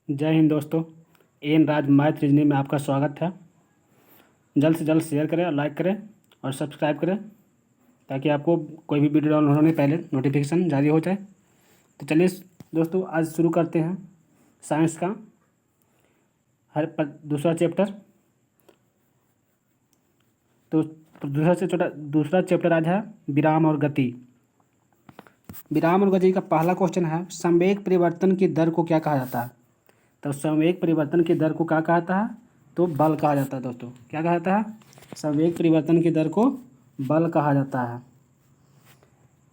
जय हिंद दोस्तों। एन राज math reasoning में आपका स्वागत है। जल्द से जल्द शेयर करें, लाइक करें और सब्सक्राइब करें ताकि आपको कोई भी वीडियो डाउनलोड होने पहले नोटिफिकेशन जारी हो जाए। तो चलिए दोस्तों, आज शुरू करते हैं साइंस का दूसरा चैप्टर। तो दूसरा चैप्टर आज है विराम और गति। विराम और गति का पहला क्वेश्चन है, संवेग परिवर्तन की दर को क्या कहा जाता है? तो संवेग परिवर्तन की दर को क्या कहा जाता है? तो बल कहा जाता है। दोस्तों क्या कहा जाता है? संवेग परिवर्तन की दर को बल कहा जाता है।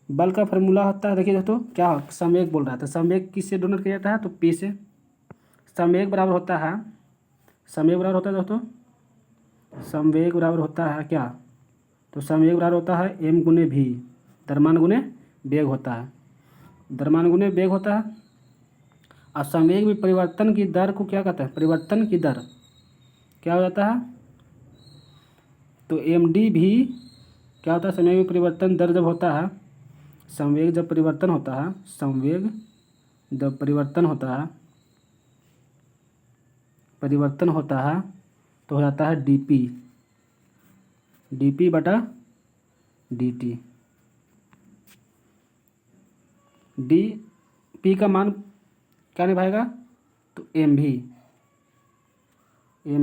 बल का फॉर्मूला होता है, देखिए दोस्तों, क्या संवेग बोल रहा था, संवेग किससे डोनेट किया जाता है? तो पी से। संवेग बराबर होता है दोस्तों, संवेग बराबर होता है क्या? तो संवेग बराबर होता है एम गुने भी, द्रव्यमान गुने वेग होता है, द्रव्यमान गुने वेग होता है। और संवेग में परिवर्तन की दर को क्या कहते हैं? परिवर्तन की दर क्या हो जाता है? तो एम डी भी क्या होता है? संवेग में परिवर्तन दर जब होता है, संवेग जब परिवर्तन होता है, संवेग जब परिवर्तन होता है तो हो जाता है डीपी बटा डी पी का मान क्या निभाएगा? तो एम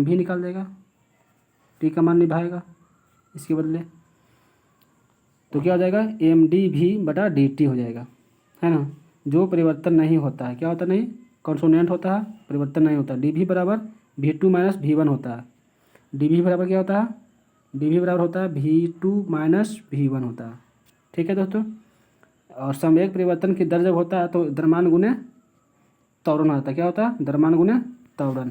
भी निकाल देगा, पी का मान निभाएगा इसके बदले। तो क्या हो जाएगा? एम डी भी बटा डी टी हो जाएगा, है ना। जो परिवर्तन नहीं होता है, क्या होता नहीं? कॉन्सोनेंट होता है, परिवर्तन नहीं होता। डी भी बराबर V two minus V one होता है। डी भी बराबर क्या होता है? डी भी बराबर होता है V two minus V one होता है। ठीक है दोस्तों। और संवेग परिवर्तन की दर जब होता है तो द्रव्यमान गुने त्वरण होता है। क्या होता है? द्रव्यमान गुने त्वरण।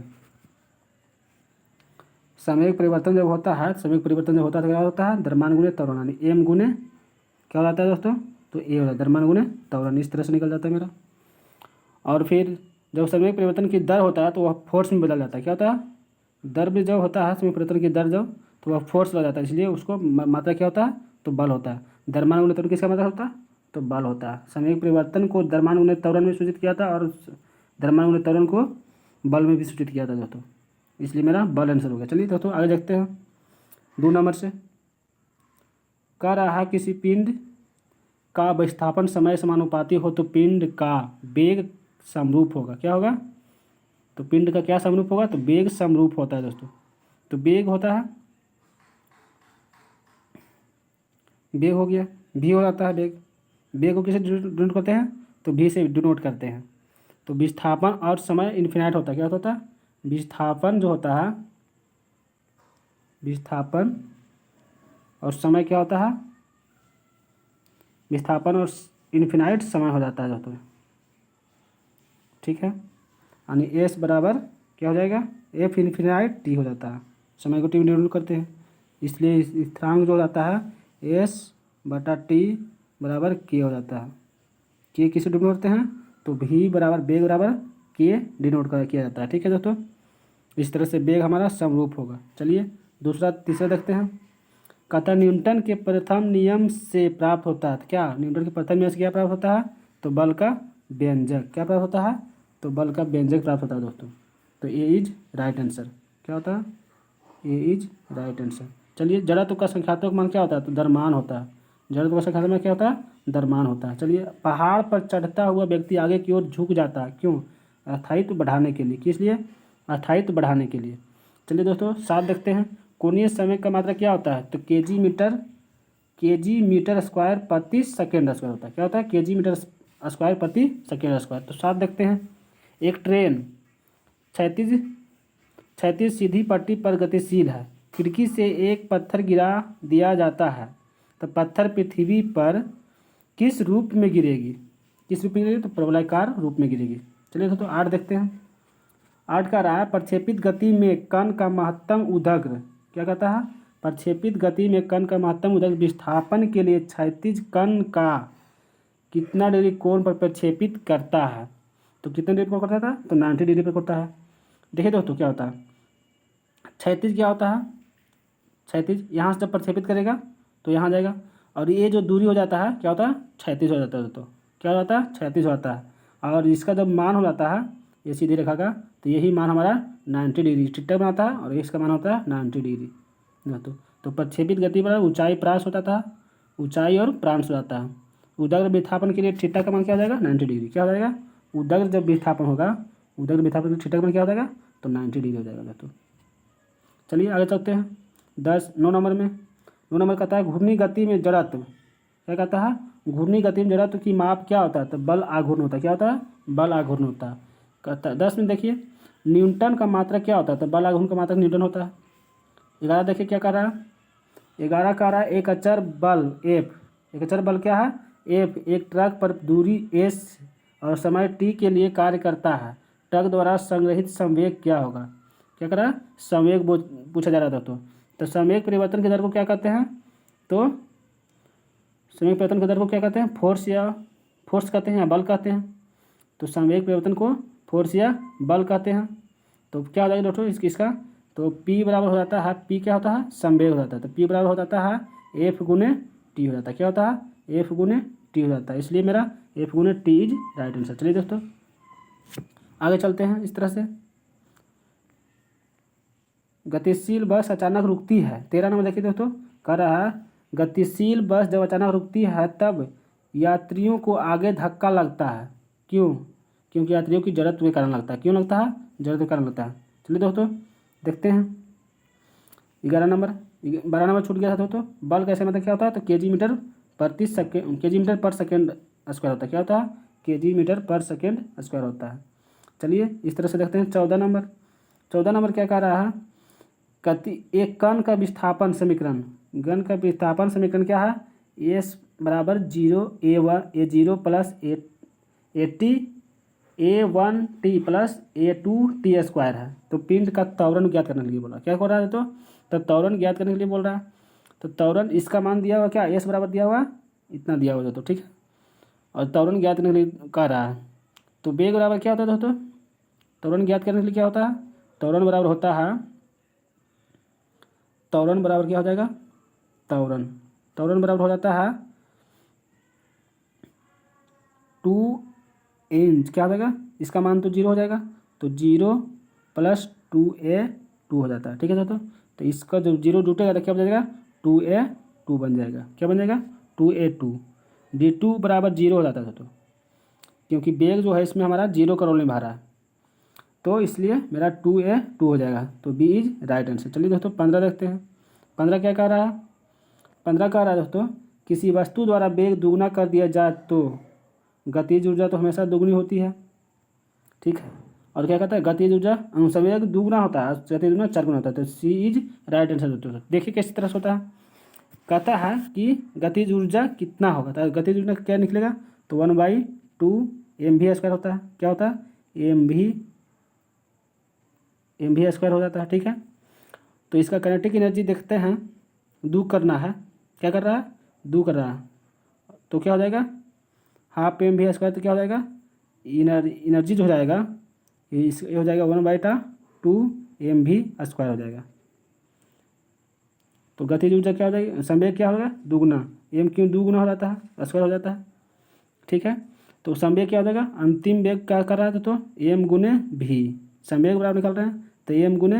संवेग परिवर्तन जब होता है तो क्या होता है? द्रव्यमान गुने त्वरण, यानी एम गुने क्या हो जाता है दोस्तों? तो ए होता है द्रव्यमान गुने त्वरण। इस तरह से निकल जाता है मेरा। और फिर जब संवेग परिवर्तन की दर होता है तो वह फोर्स में बदल जाता है। क्या होता है? दर भी जब होता है, संवेग परिवर्तन की दर जब, तो वह फोर्स बदल जाता है, इसलिए उसको मात्रा क्या होता है? तो बल होता है। द्रव्यमान गुने त्वरण किसका मात्रा होता है? तो बल होता है। संवेग परिवर्तन को द्रव्यमान गुने त्वरण में सूचित किया था और द्रव्यमान गुने त्वरण को बल में भी सूचित किया था दोस्तों, इसलिए मेरा बल आंसर हो गया। चलिए दोस्तों आगे देखते हैं। 2 नंबर से कह रहा है, किसी पिंड का विस्थापन समय समानुपाती हो तो पिंड का वेग समरूप होगा। क्या होगा? तो पिंड का क्या समरूप होगा? तो वेग समरूप होता है दोस्तों। तो वेग होता है, वेग हो गया, भी हो जाता है वेग को किसे डिनोट करते हैं? तो भी से डिनोट करते हैं। तो विस्थापन और समय इन्फिनाइट होता है। क्या होता है? विस्थापन जो होता है, विस्थापन और समय क्या होता है? विस्थापन और इन्फिनाइट समय हो जाता है दोस्तों। ठीक है, यानी एस बराबर क्या हो जाएगा? एफ इन्फिनाइट टी हो जाता है। समय को टी में डिनोट करते हैं, इसलिए स्थिरांक जो हो जाता है एस बटा टी बराबर के हो जाता है। के किसे डिनोट करते हैं? तो भी बराबर वेग बराबर के डिनोट किया जाता है। ठीक है दोस्तों, इस तरह से वेग हमारा समरूप होगा। चलिए तीसरा देखते हैं। कहता न्यूटन के प्रथम नियम से प्राप्त होता है। क्या न्यूटन के प्रथम नियम से क्या प्राप्त होता है? तो बल का व्यंजक। क्या प्राप्त होता है? तो बल का व्यंजक प्राप्त होता है दोस्तों। तो ए इज राइट आंसर। क्या होता है? ए इज राइट आंसर। चलिए जड़त्व का संख्यात्मक मान क्या होता है? तो द्रव्यमान होता है। जड़त्व का संख्यात्मक मान क्या होता है? द्रव्यमान होता है। चलिए, पहाड़ पर चढ़ता हुआ व्यक्ति आगे की ओर झुक जाता है, क्यों? अस्थायित्व बढ़ाने के लिए। किस लिए? अस्थायित्व बढ़ाने के लिए। चलिए दोस्तों 7 देखते हैं। कोणीय समय का मात्रा क्या होता है? तो केजी मीटर स्क्वायर प्रति सेकेंड स्क्वायर होता है। क्या होता है? केजी मीटर स्क्वायर प्रति सेकेंड स्क्वायर। तो 7 देखते हैं। एक ट्रेन क्षैतिज सीधी पट्टी पर गतिशील है। खिड़की से एक पत्थर गिरा दिया जाता है तो पत्थर पृथ्वी पर किस रूप में गिरेगी? किस रूप में गिरेगी? तो प्रवलयाकार रूप में गिरेगी। चलिए दोस्तों 8 देखते हैं। 8 का रहा है, प्रक्षेपित गति में कण का महत्तम उदग्र। क्या कहता है? प्रक्षेपित गति में कण का महत्तम उदग्र विस्थापन के लिए क्षैतिज कण का कितना डिग्री कोण पर प्रक्षेपित करता है? तो कितने डिग्री पर करता था? तो 90 डिग्री पर करता है। देखिए दोस्तों क्या होता है, क्षैतिज क्या होता है? क्षैतिज यहाँ से जब प्रक्षेपित करेगा तो यहाँ जाएगा, और ये जो दूरी हो जाता है क्या होता है? क्षैतिज हो जाता है दोस्तों। क्या हो जाता है? क्षैतिज हो जाता है। और इसका जब मान हो जाता है ये सीधी रेखा का, तो यही मान हमारा 90 डिग्री थीटा बनाता है और इसका मान होता है 90 डिग्री दोस्तों। तो प्रक्षेपित गति पर ऊंचाई प्रांश होता था, ऊंचाई और प्रांश हो जाता है। उदग्र विस्थापन के लिए थीटा का मान क्या हो जाएगा 90 डिग्री। क्या हो जाएगा, उदग्र जब विस्थापन होगा, उदग्र विस्थापन के लिए थीटा का मान क्या हो जाएगा, तो 90 डिग्री हो जाएगा दोस्तों। चलिए आगे चलते हैं 9 नंबर में। 9 नंबर कहता है घूर्णी गति में जड़त्व। क्या कहता है, घूर्णी गति में जड़त्व की माप क्या होता है, तो बल आघूर्ण होता है। क्या होता है, बल आघूर्ण होता है। कहता है 10 में देखिए न्यूटन का मात्रक क्या होता है, तो बल आघूर्ण का मात्रक न्यूटन होता है। 11 देखिए क्या कर रहा है, 11 कह रहा है एक अचर बल एफ, एक अचर बल क्या है एफ, एक ट्रक पर दूरी एस और समय टी के लिए कार्य करता है। ट्रक द्वारा संग्रहित संवेग क्या होगा। क्या कर रहा है, संवेग पूछा जा रहा था। तो संवेग परिवर्तन की दर को क्या कहते हैं, तो संवेग परिवर्तन की दर को क्या कहते हैं, फोर्स कहते हैं या बल कहते हैं। तो संवेग परिवर्तन को फोर्स या बल कहते हैं। तो क्या हो जाएगा दोस्तों इसका, तो P बराबर हो जाता है, P क्या होता है, संवेग हो जाता है। तो P बराबर हो जाता है F गुने टी हो जाता है। क्या होता है, F गुने टी हो जाता है। इसलिए मेरा F गुने टी इज राइट आंसर। चलिए दोस्तों आगे चलते हैं इस तरह से। गतिशील बस अचानक रुकती है। 13 नंबर देखिए दोस्तों, कह रहा है गतिशील बस जब अचानक रुकती है तब यात्रियों को आगे धक्का लगता है। क्यों, क्योंकि यात्रियों की जरूरत के कारण लगता है। क्यों लगता है, जरूरत के कारण लगता है। चलिए दोस्तों देखते हैं 11 नंबर। 12 नंबर छूट गया था दोस्तों। बल कैसे मतलब क्या होता है, तो केजी मीटर पर सेकेंड स्क्वायर होता है। क्या होता है, केजी मीटर पर सेकेंड स्क्वायर होता है। चलिए इस तरह से देखते हैं 14 नंबर। 14 नंबर क्या कह रहा है, एक कण का विस्थापन समीकरण, गण का विस्थापन समीकरण क्या है, एस बराबर 0 plus A T A1 plus A2 square है। तो पिंड का त्वरण ज्ञात करने के लिए बोला। क्या हो रहा है, तो त्वरण ज्ञात करने के लिए बोल रहा है। तो त्वरण इसका मान दिया हुआ क्या, एस बराबर दिया हुआ इतना दिया हुआ दोस्तों, ठीक है। और त्वरण ज्ञात करने के लिए कह रहा है। तो वेग बराबर क्या होता है दोस्तों, त्वरण ज्ञात करने के लिए क्या होता है, त्वरण बराबर होता है, त्वरण बराबर क्या हो जाएगा, त्वरण बराबर हो जाता है 2 क्या हो जाएगा, इसका मान तो 0 हो जाएगा। तो 0 प्लस 2A2 हो जाता है, ठीक है दोस्तों। तो इसका जो 0 जुटेगा तो क्या बन जाएगा, 2A2 बन जाएगा। क्या बन जाएगा, 2A2। D2 बराबर 0 हो जाता है दोस्तों, क्योंकि वेग जो है इसमें हमारा 0 का रोल निभा रहा है। तो इसलिए मेरा 2A2 हो जाएगा। तो बी इज राइट आंसर। चलिए दोस्तों 15 देखते हैं। 15 क्या कह रहा है, 15 कह रहा है दोस्तों, किसी वस्तु द्वारा वेग दुगना कर दिया जाए तो गतिज ऊर्जा तो हमेशा दुगनी होती है, ठीक है। और क्या कहता है, गतिज ऊर्जा अनुसंवेग दुगना होता है, गतिज ऊर्जा 4 गुना होता है। तो सी इज राइट आंसर दोस्तों। देखिए किस तरह से होता है, कहता है कि गतिज ऊर्जा कितना होगा, तो गतिज ऊर्जा क्या निकलेगा, तो 1/2 mv स्क्वायर होता है। क्या होता है, mv स्क्वायर हो जाता है, ठीक है। तो इसका काइनेटिक एनर्जी देखते हैं, दू करना है, क्या कर रहा है, दू कर रहा है। तो क्या हो जाएगा, हाफ mv स्क्वायर, तो क्या हो जाएगा, एनर्जी जो हो जाएगा ये हो जाएगा 1/2 mv स्क्वायर हो जाएगा। तो गतिज ऊर्जा क्या हो जाएगी, संवेग क्या होगा, दुगुना, एम क्यों दुगुना हो जाता है, स्क्वायर हो जाता है, ठीक है। तो संवेग क्या हो जाएगा, अंतिम वेग क्या कर रहा है तो एम गुने भी, संवेग बराबर निकल रहे हैं तो एम गुने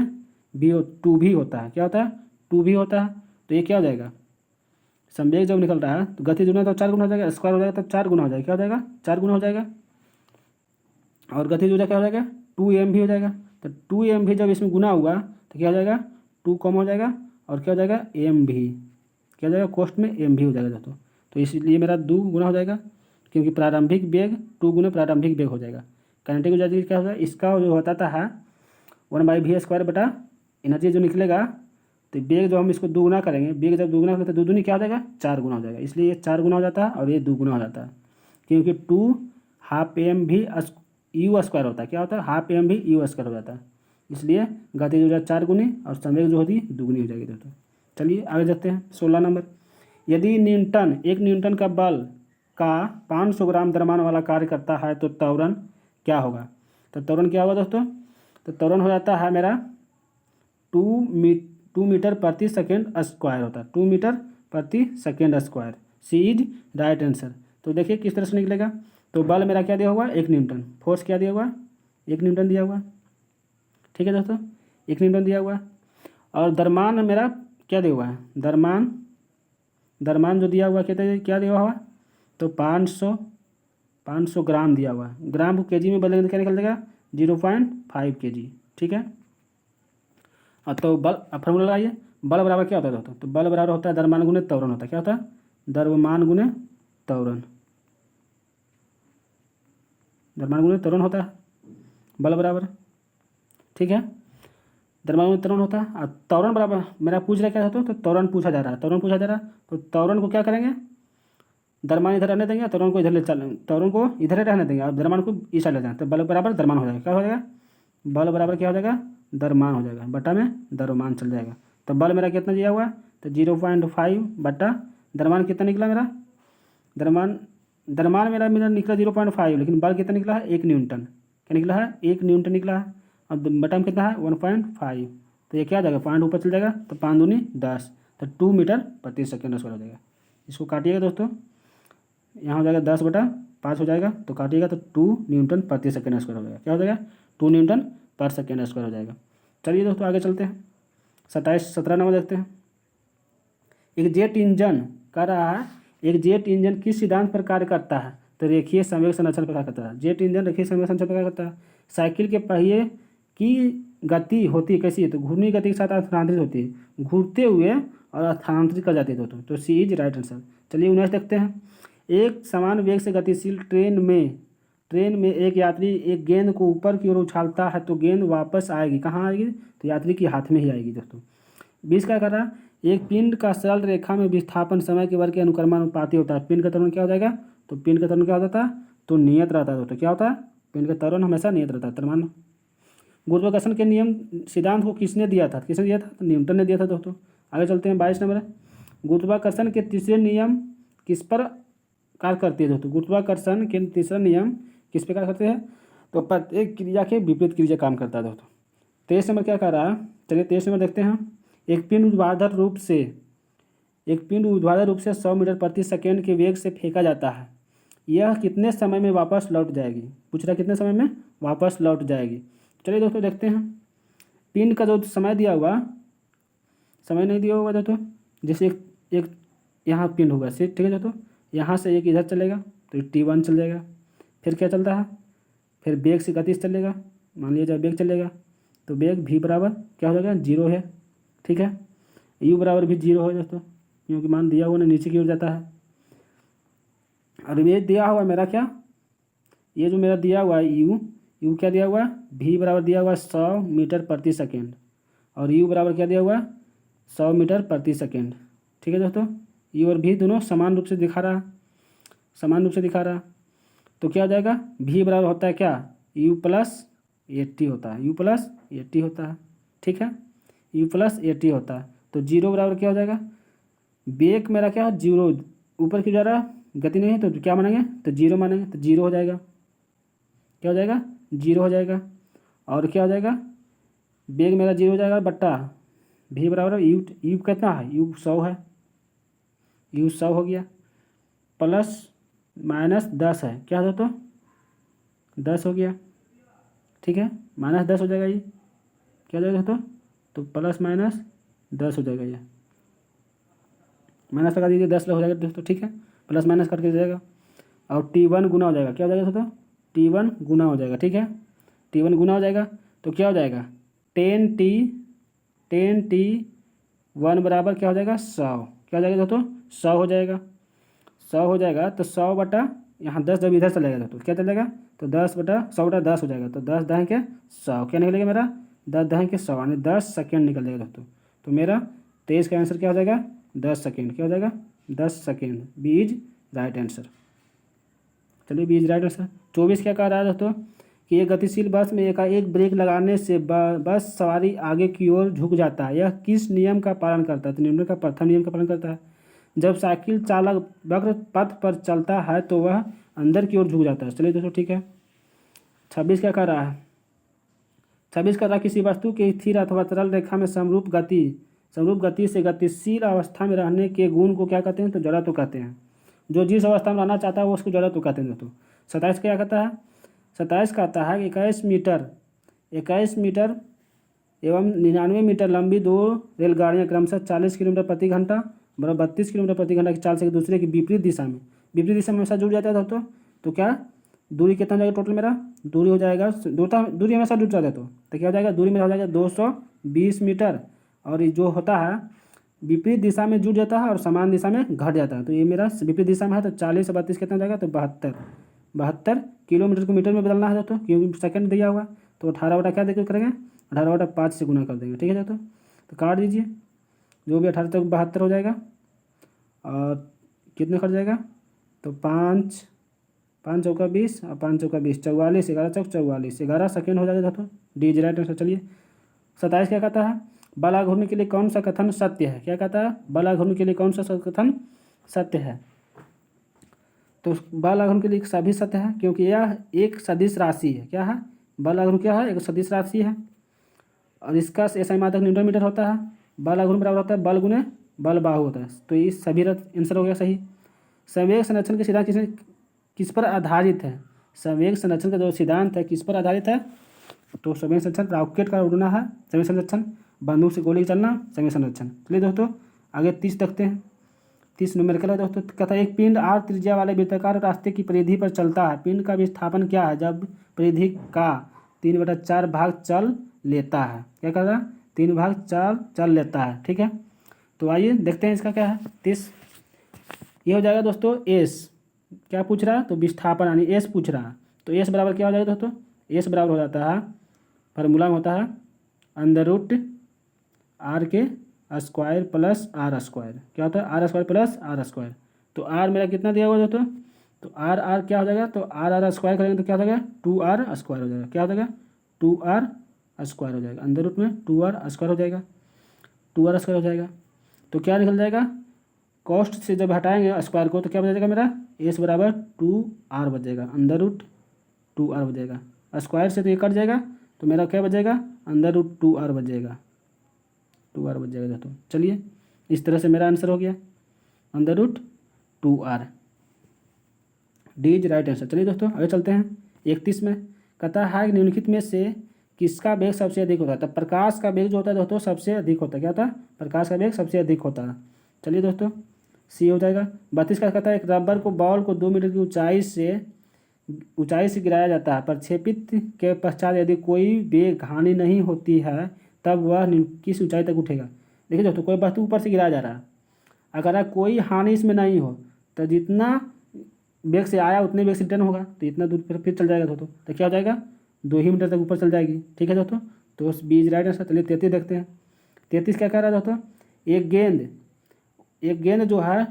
भी 2v होता है। क्या होता है, 2v होता है। तो ये क्या हो जाएगा, संवेग जब निकल रहा है तो गतिज ऊर्जा तो 4 गुना हो जाएगा, स्क्वायर हो जाएगा तो 4 गुना हो जाएगा। क्या हो जाएगा, 4 गुना हो जाएगा। और गतिज ऊर्जा क्या हो जाएगा, 2mv हो जाएगा। तो 2mv जब इसमें गुना हुआ तो क्या हो जाएगा, 2 कम हो जाएगा और क्या हो जाएगा, mv, क्या हो जाएगा, कोष्ट में mv हो जाएगा दोस्तों। तो इसलिए मेरा 2 गुना हो जाएगा, क्योंकि प्रारंभिक वेग 2 गुना प्रारंभिक वेग हो जाएगा। काइनेटिक ऊर्जा क्या होगा, इसका जो होता था 1/v स्क्वायर बटा एनर्जी जो निकलेगा, तो वेग जो हम इसको दुगुना करेंगे, वेग जब दुगुना करेंगे तो दुगुनी क्या हो जाएगा, 4 गुना हो जाएगा। इसलिए ये 4 गुना हो जाता है और ये 2 गुना हो जाता है, क्योंकि 2 हाफ mv u स्क्वायर होता है। क्या होता है, हाफ mv u स्क्वायर हो जाता है। इसलिए गतिज ऊर्जा 4 गुनी और संवेग जो होती दुगुनी हो जाएगी दोस्तों। चलिए आगे जाते हैं 16 नंबर। यदि एक न्यूटन का बल का 500 ग्राम द्रव्यमान वाला कार्य करता है तो त्वरण क्या होगा। तो त्वरण क्या होगा दोस्तों, तो त्वरण हो जाता है मेरा 2 मीटर प्रति सेकेंड स्क्वायर होता है, 2 मीटर प्रति second square. C is right answer. तो देखिए किस तरह से निकलेगा। तो बल मेरा क्या दिया हुआ, 1 न्यूटन, फोर्स क्या दिया हुआ, 1 न्यूटन दिया हुआ, ठीक है दोस्तों, 1 न्यूटन दिया हुआ। और द्रव्यमान मेरा क्या दिया हुआ है, द्रव्यमान जो दिया हुआ क्या दिया हुआ, तो 500 ग्राम दिया हुआ है। ग्राम को केजी में बदलेंगे तो क्या निकल जाएगा, 0.5 kg, ठीक है। तो बल, फॉर्मूला लगाइए, बल बराबर क्या होता है दोस्तों, तो बल बराबर होता है द्रव्यमान गुने त्वरण होता है, क्या होता है, द्रव्यमान गुने त्वरण, द्रव्यमान गुने त्वरण होता है बल बराबर, ठीक है, द्रव्यमान गुने त्वरण होता है। और त्वरण बराबर मेरा पूछ रहा है क्या होता है, तो त्वरण पूछा जा रहा है, त्वरण पूछा जा रहा है, तो त्वरण को क्या करेंगे, द्रव्यमान इधर रहने देंगे, त्वरण को इधर त्वरण को इधर रहने देंगे और द्रव्यमान को इस साइड ले जाएंगे, तो बल बराबर द्रव्यमान हो जाएगा, क्या हो जाएगा, बल बराबर क्या हो जाएगा, द्रव्यमान हो जाएगा, बटा में द्रव्यमान चल जाएगा। तो बल मेरा कितना दिया हुआ है, तो 0.5 बटा द्रव्यमान कितना निकला मेरा, द्रव्यमान मेरा निकला 0.5, लेकिन बल कितना निकला है, 1 न्यूटन, क्या निकला है, 1 न्यूटन निकला है, और बटा में कितना है 1.5, तो ये क्या आ जाएगा, पॉइंट ऊपर चल जाएगा, तो 5 दूनी 10, तो 2 मीटर प्रति सेकेंड स्क्वायर हो जाएगा। इसको काटिएगा दोस्तों, यहाँ हो जाएगा 10/5 हो जाएगा, तो काटिएगा तो 2 न्यूटन प्रति सेकेंड स्क्वायर हो जाएगा, क्या हो जाएगा, 2 न्यूटन पर सेकेंड स्क्वायर हो जाएगा। चलिए दोस्तों आगे चलते हैं, 17 नंबर देखते हैं। एक जेट इंजन कर रहा है, एक जेट इंजन किस सिद्धांत पर कार्य करता है, तो रेखीय संवेग संरक्षण पर कार्य करता है। जेट इंजन रेखीय संवेग संरक्षण पर कार्य करता है। साइकिल के पहिए की गति होती है कैसी है, तो घूर्णी गति के साथ स्थानांतरित होती है, घूरते हुए और स्थानांतरित कर जाती है दोस्तों, तो सी इज राइट आंसर। चलिए 19 देखते हैं। एक समान वेग से गतिशील ट्रेन में एक यात्री एक गेंद को ऊपर की ओर उछालता है, तो गेंद वापस आएगी, कहाँ आएगी, तो यात्री के हाथ में ही आएगी दोस्तों। 20 क्या कर रहा है, एक पिंड का सरल रेखा में विस्थापन समय के वर्ग के अनुक्रमानुपाती होता है। पिंड का त्वरण क्या हो जाएगा, तो पिंड का त्वरण क्या हो जाता है, तो नियत रहता है दोस्तों, क्या होता है, पिंड का त्वरण हमेशा नियत रहता है, त्वरण। गुरुत्वाकर्षण के नियम सिद्धांत को किसने दिया था, तो न्यूटन ने दिया था दोस्तों। आगे चलते हैं, 22 नंबर। गुरुत्वाकर्षण के तीसरे नियम किस पर कार्य करती है दोस्तों, गुरुत्वाकर्षण के तीसरा नियम किस पर कार्य करते हैं, तो प्रत्येक क्रिया के विपरीत क्रिया काम करता है दोस्तों। 23 नंबर क्या कर रहा है, चलिए 23 नंबर देखते हैं। एक पिंड ऊर्ध्वाधर रूप से 100 मीटर प्रति सेकेंड के वेग से फेंका जाता है, यह कितने समय में वापस लौट जाएगी, पूछ रहा है कितने समय में वापस लौट जाएगी। चलिए दोस्तों देखते हैं, पिंड का जो समय दिया हुआ, समय नहीं दिया होगा दोस्तों, जैसे एक यहाँ पिंड होगा, ठीक है दोस्तों, यहाँ से एक इधर चलेगा तो T1 चल जाएगा, फिर क्या चलता है, फिर वेग से गति से चलेगा, मान लीजिए जब वेग चलेगा तो वेग v बराबर क्या हो जाएगा, 0 है, ठीक है, u बराबर भी 0 है दोस्तों, क्योंकि मान दिया हुआ ना नीचे की ओर जाता है। और ये दिया हुआ मेरा क्या, ये जो मेरा दिया हुआ है u क्या दिया हुआ है, v बराबर दिया हुआ है 100 मीटर प्रति सेकेंड, और u बराबर क्या दिया हुआ है 100 मीटर प्रति सेकेंड, ठीक है दोस्तों। u और v दोनों समान रूप से दिखा रहा, तो क्या हो जाएगा, v बराबर होता है क्या, u प्लस 80 होता है, u प्लस 80 होता है, ठीक है, u प्लस 80 होता है। तो 0 बराबर क्या हो जाएगा, वेग मेरा क्या है 0, ऊपर की जा रहा गति नहीं है, तो क्या मानेंगे, तो 0 मानेंगे, तो 0 हो जाएगा, क्या हो जाएगा, 0 हो जाएगा। और क्या हो जाएगा, वेग मेरा 0 हो जाएगा बट्टा v बराबर u कितना है, u 100 है, u 100 हो गया, प्लस माइनस 10 है, क्या है तो 10 हो गया, ठीक है, माइनस 10 हो जाएगा, ये क्या हो जाएगा तो प्लस माइनस 10 हो जाएगा, ये माइनस लगा दीजिए, 10 हो जाएगा दोस्तों, ठीक है, प्लस माइनस करके जाएगा, और T1 गुना हो जाएगा, क्या हो जाएगा दोस्तों, T1 गुना हो जाएगा, ठीक है, T1 गुना हो जाएगा, तो क्या हो जाएगा 10T1 बराबर क्या हो जाएगा 100, क्या हो जाएगा दोस्तों 100 हो जाएगा, 100 हो जाएगा, तो 100 बटा यहाँ 10 जब इधर चलेगा दोस्तों क्या चलेगा, तो 100/10 हो जाएगा, तो 10 दहें के 100, क्या निकलेगा मेरा 10 दहें के 100, यानी 10 सेकेंड निकल जाएगा दोस्तों। तो मेरा 23 का आंसर क्या हो जाएगा 10 सेकेंड, क्या हो जाएगा 10 second, B is right answer. चलिए बी इज राइट आंसर। 24 क्या कह रहा है दोस्तों, कि एक गतिशील बस में एकाएक ब्रेक लगाने से बस सवारी आगे की ओर झुक जाता है, यह किस नियम का पालन करता है, तो निम्न का प्रथम नियम का पालन करता है। जब साइकिल चालक वक्र पथ पर चलता है तो वह अंदर की ओर झुक जाता है। चलिए दोस्तों ठीक है। 26 क्या कर रहा है, 26 कर रहा है किसी वस्तु के स्थिर अथवा तरल रेखा में समरूप गति से गतिशील अवस्था में रहने के गुण को क्या कहते हैं, तो जड़त्व कहते हैं। जो जिस अवस्था में रहना चाहता है वो उसको जड़त्व कहते हैं दोस्तों। 27 क्या कहता है, 27 का आता है 21 मीटर एवं 99 मीटर लंबी दो रेलगाड़ियाँ क्रमशः 40 किलोमीटर प्रति घंटा बराबर 32 किलोमीटर प्रति घंटा की चाल से एक दूसरे की विपरीत दिशा में हमेशा जुड़ जाता है दोस्तों। तो क्या दूरी कितना हो जाएगा टोटल मेरा दूरी हो जाएगा दूरी हमेशा जुड़ जाता है। तो क्या हो जाएगा दूरी मेरा हो जाएगा 220 मीटर और ये जो होता है विपरीत दिशा में जुड़ जाता है और समान दिशा में घट जाता है। तो ये मेरा विपरीत दिशा में है तो 40 से 32 कितना हो जाएगा तो 72 किलोमीटर को मीटर में बदलना है दोस्तों क्योंकि सेकंड दिया हुआ। तो 18 क्या देकर करेंगे 18/5 से गुना कर देंगे। ठीक है दोस्तों तो काट दीजिए जो भी 18 तक 72 हो जाएगा और कितने खर्च जाएगा तो 5 चौका 20 और 5 चौका 20 44 11 चौक 44 11 सेकेंड हो जाएगा दोस्तों। D is right answer. चलिए 27 क्या कहता है बल घूर्णन के लिए कौन सा कथन सत्य है। क्या कहता है बल घूर्णन के लिए कौन सा कथन सत्य है। तो बल घूर्णन के लिए सभी सत्य है क्योंकि यह एक सदिश राशि है। क्या है बल घूर्णन क्या है एक सदिश राशि है और इसका SI मात्रक न्यूटन मीटर होता है। बल घूर्णन बराबर होता है बल गुने बल बाहु होता है। तो ये सभी आंसर हो गया सही। संवेग संरक्षण के सिद्धांत किस पर आधारित है। संवेग संरक्षण का जो सिद्धांत है किस पर आधारित है तो संवेग संरक्षण रॉकेट का उड़ना है संवेग संरक्षण बंदूक से गोली चलना संवेग संरक्षण। चलिए दोस्तों आगे 30 देखते हैं। 30 न्यूमेरिकल है दोस्तों। कहता है एक पिंड r त्रिज्या वाले वृत्ताकार रास्ते की परिधि पर चलता है। पिंड का विस्थापन क्या है जब परिधि का 3/4 भाग चल लेता है। क्या कहता है 3 भाग चल लेता है। ठीक है तो आइए देखते हैं इसका क्या है 30 ये हो जाएगा दोस्तों एस क्या पूछ रहा है तो विस्थापन यानी एस पूछ रहा है। तो एस बराबर क्या हो जाएगा दोस्तों एस बराबर हो जाता है फार्मूला में होता है √r के स्क्वायर प्लस r स्क्वायर। क्या होता है r square plus r square. तो r मेरा कितना दिया हुआ दोस्तों तो r क्या हो जाएगा तो r स्क्वायर करेंगे तो क्या हो जाएगा 2r स्क्वायर हो जाएगा। क्या हो जाएगा 2r स्क्वायर हो जाएगा अंदर रूट में 2r स्क्वायर हो जाएगा 2r स्क्वायर हो जाएगा। तो क्या निकल जाएगा कॉस्ट से जब हटाएंगे स्क्वायर को तो क्या बच जाएगा मेरा एस बराबर 2r बच जाएगा अंदर रूट 2r बच जाएगा। स्क्वायर से तो ये कट जाएगा तो मेरा क्या बच जाएगा अंदर रूट 2r बच जाएगा 2r बच जाएगा दोस्तों। चलिए इस तरह से मेरा आंसर हो गया अंदर root 2r। D is right answer. चलिए दोस्तों आगे चलते हैं 31 में कहता है निम्नलिखित में से किसका वेग सबसे अधिक होता है। तो प्रकाश का वेग जो होता है दोस्तों सबसे अधिक होता है। क्या होता है प्रकाश का वेग सबसे अधिक होता है। चलिए दोस्तों सी हो जाएगा। 32 का कहता है एक रबर को बॉल को 2 मीटर की ऊंचाई से गिराया जाता है। प्रक्षेपित के पश्चात यदि कोई वेग हानि नहीं होती है तब वह किस ऊंचाई तक उठेगा। देखिए दोस्तों कोई वस्तु ऊपर से गिराया जा रहा है अगर कोई हानि इसमें नहीं हो तो जितना वेग से आया उतने वेग से रिटर्न होगा तो इतना दूर फिर चल जाएगा दोस्तों। तो क्या हो जाएगा 2 ही मीटर तक ऊपर चल जाएगी। ठीक है दोस्तों तो बी इज राइट आंसर। चलिए 33 देखते हैं। 33 क्या कह रहा है दोस्तों एक गेंद जो है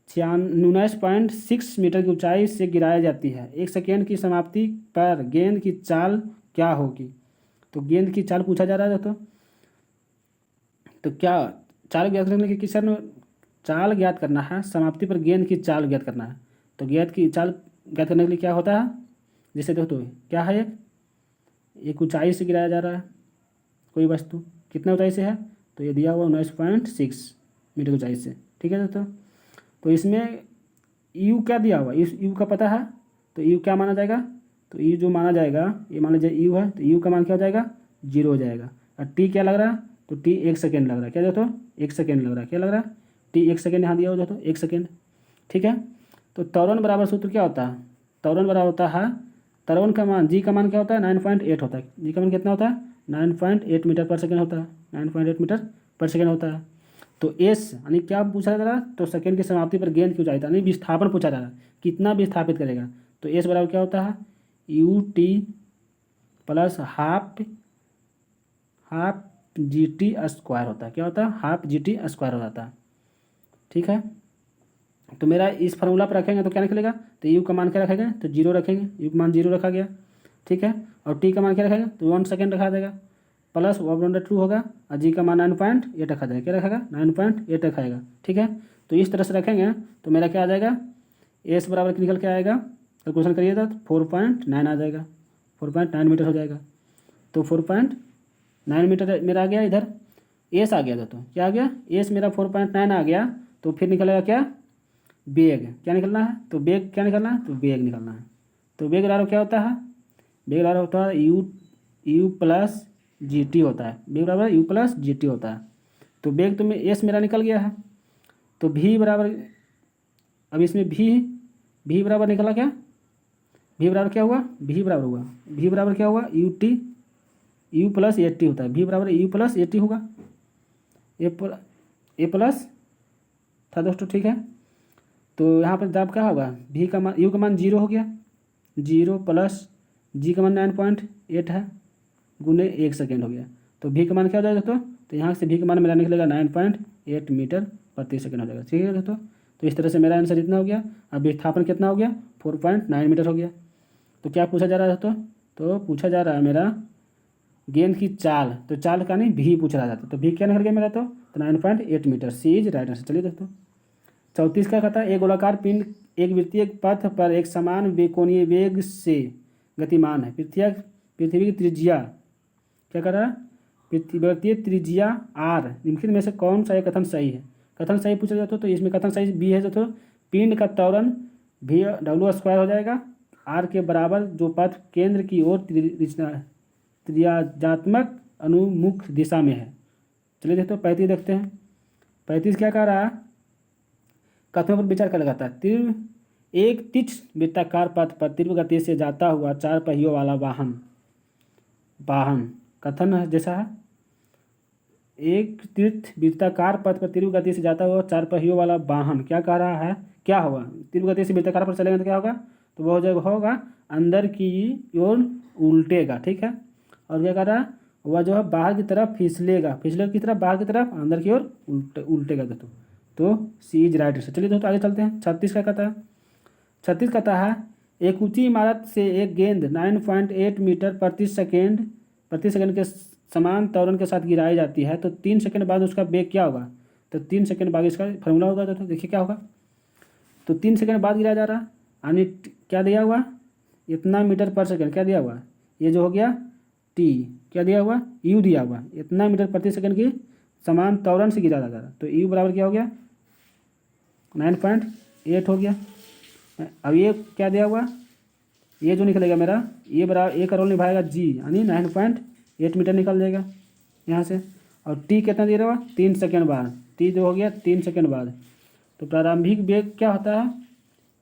99.6 मीटर की ऊंचाई से गिराई जाती है। 1 सेकेंड की समाप्ति पर गेंद की चाल क्या होगी। तो गेंद की चाल पूछा जा रहा है दोस्तों। तो क्या चाल ज्ञात करने की सर चाल ज्ञात करना है समाप्ति पर गेंद की चाल ज्ञात करना है। तो गेंद की चाल ज्ञात करने के लिए क्या होता है जैसे दोस्तों क्या है एक ऊंचाई से गिराया जा रहा है कोई वस्तु कितना ऊंचाई से है तो ये दिया हुआ 19.6 मीटर ऊंचाई से। ठीक है दोस्तों तो इसमें यू क्या दिया हुआ इस यू का पता है तो यू क्या माना जाएगा तो यू जो माना जाएगा ये मान लीजिए यू है तो यू का मान क्या हो जाएगा 0 हो जाएगा। और टी क्या लग रहा है तो टी 1 सेकेंड लग रहा है। क्या दोस्तों 1 सेकेंड लग रहा है। क्या लग रहा है टी 1 सेकेंड यहाँ दिया हुआ दोस्तों 1 सेकेंड। ठीक है तो त्वरण बराबर सूत्र क्या होता है त्वरण बराबर होता है त्वरण का मान जी का मान क्या होता है 9.8 होता है। जी का मान कितना होता है 9.8 मीटर पर सेकेंड होता है 9.8 मीटर पर सेकेंड होता है। तो एस यानी क्या पूछा जा रहा है तो सेकेंड की समाप्ति पर गेंद की ऊंचाई यानी विस्थापन पूछा जा रहा है कितना विस्थापित करेगा। तो एस बराबर क्या होता है U T plus half G T square होता है। क्या होता है हाफ जी टी स्क्वायर हो जाता है। ठीक है तो मेरा इस फार्मूला पर रखेंगे तो क्या निकलेगा तो यू का मान क्या रखेंगे तो 0 रखेंगे यू का मान 0 रखा गया। ठीक है और टी का मान क्या रखेंगे तो 1 सेकेंड रखा जाएगा प्लस 1/2 होगा और जी का मान 9.8 रखा जाएगा। क्या रखेगा 9.8 रखाएगा। ठीक है तो इस तरह से रखेंगे तो मेरा क्या आ जाएगा एस बराबर निकल के आएगा कैलकुलेशन करिएगा तो 4.9 आ जाएगा 4.9 मीटर हो जाएगा। तो 4.9 मीटर मेरा आ गया इधर एस आ गया दोस्तों क्या आ गया एस मेरा 4.9 आ गया। तो फिर निकलेगा क्या बेग क्या निकलना है तो बेग क्या निकलना है तो बेग निकलना है। तो बेग बराबर क्या होता है बेग बराबर होता है यू प्लस जी टी होता है, बेग बराबर यू प्लस जी टी होता है। तो बेग तो में एस मेरा निकल गया है, तो भी बराबर, अब इसमें भी बराबर निकला क्या, भी बराबर क्या हुआ, भी बराबर क्या हुआ U T, you plus A T होता है, भी बराबर यू प्लस ए टी होगा, ए प्लस था दोस्तों, ठीक है। तो यहाँ पर दाब क्या होगा, भी का मान, यू का मान 0 हो गया, 0 प्लस जी का मान 9.8 है, गुने 1 सेकेंड हो गया। तो भी का मान क्या हो जाएगा दोस्तों, तो यहाँ से भी का मान मेरा निकलेगा 9.8 मीटर प्रति सेकेंड हो जाएगा, ठीक है दोस्तों। तो इस तरह से मेरा आंसर इतना हो गया। अब विस्थापन कितना हो गया, 4.9 मीटर हो गया। तो क्या पूछा जा रहा है दोस्तों, तो पूछा जा रहा है मेरा गेंद की चाल, तो चाल का नहीं भी पूछ रहा था, तो भी क्या निकल गया मेरा, तो 9.8 metre, C is right answer. चलिए दोस्तों 34 का कहता है एक गोलाकार पिंड एक वृत्तीय पथ पर एक समान कोणीय वेग से गतिमान है, पृथ्वी की त्रिज्या क्या कर रहा है, वृत्तीय त्रिज्या आर, निम्नलिखित में से कौन सा एक कथन सही है। कथन सही पूछा जाता तो इसमें कथन सही बी है दोस्तों, पिंड का त्वरण भी W² हो जाएगा, आर के बराबर जो पथ केंद्र की ओर त्रिज्यात्मक अनुमुख दिशा में है। चलिए दोस्तों 35 देखते हैं। 35 क्या कह रहा है, कथनों पर विचार कर लगाता है। एक तीक्ष्ण वृत्ताकार पथ पर तीव्र गति से जाता हुआ 4 पहियों वाला वाहन कथन जैसा है, एक तीव्र वृत्ताकार पथ पर तीव्र गति से जाता हुआ 4 पहियों वाला वाहन क्या कह रहा है, क्या होगा, तीव्र गति से वृत्ताकार पर चलेगा तो क्या होगा, तो वह जगह होगा अंदर की ओर उल्टेगा, ठीक है। और क्या कर रहा है, वह जो है बाहर की तरफ फिसलेगा की तरफ, बाहर की तरफ, अंदर की ओर उल्टेगा दोस्तों। तो सी इज राइट आंसर। चलिए दोस्तों आगे चलते हैं। 36 का कहता है, 36 कहता है एक ऊंची इमारत से एक गेंद 9.8 मीटर प्रति सेकेंड के समान त्वरण के साथ गिराई जाती है, तो 3 सेकंड बाद उसका वेग क्या होगा, तो 3 सेकंड बाद इसका फॉर्मूला होगा। तो देखिए क्या होगा, तो 3 सेकंड बाद गिराया जा रहा है, यानी क्या दिया हुआ, इतना मीटर पर सेकंड क्या दिया हुआ, ये जो हो गया टी, क्या दिया हुआ यू दिया हुआ, इतना मीटर प्रति सेकंड की समान त्वरण से गिरा जा रहा है, तो यू बराबर क्या हो गया 9.8 हो गया। अब ये क्या दिया हुआ, ये जो निकलेगा मेरा, ये बराबर ए का रोल निभाएगा जी, यानी 9.8 मीटर निकल जाएगा यहाँ से। और टी कितना दे रहा हुआ 3 सेकंड बाद, टी जो हो गया 3 सेकंड बाद। तो प्रारंभिक वेग क्या होता है,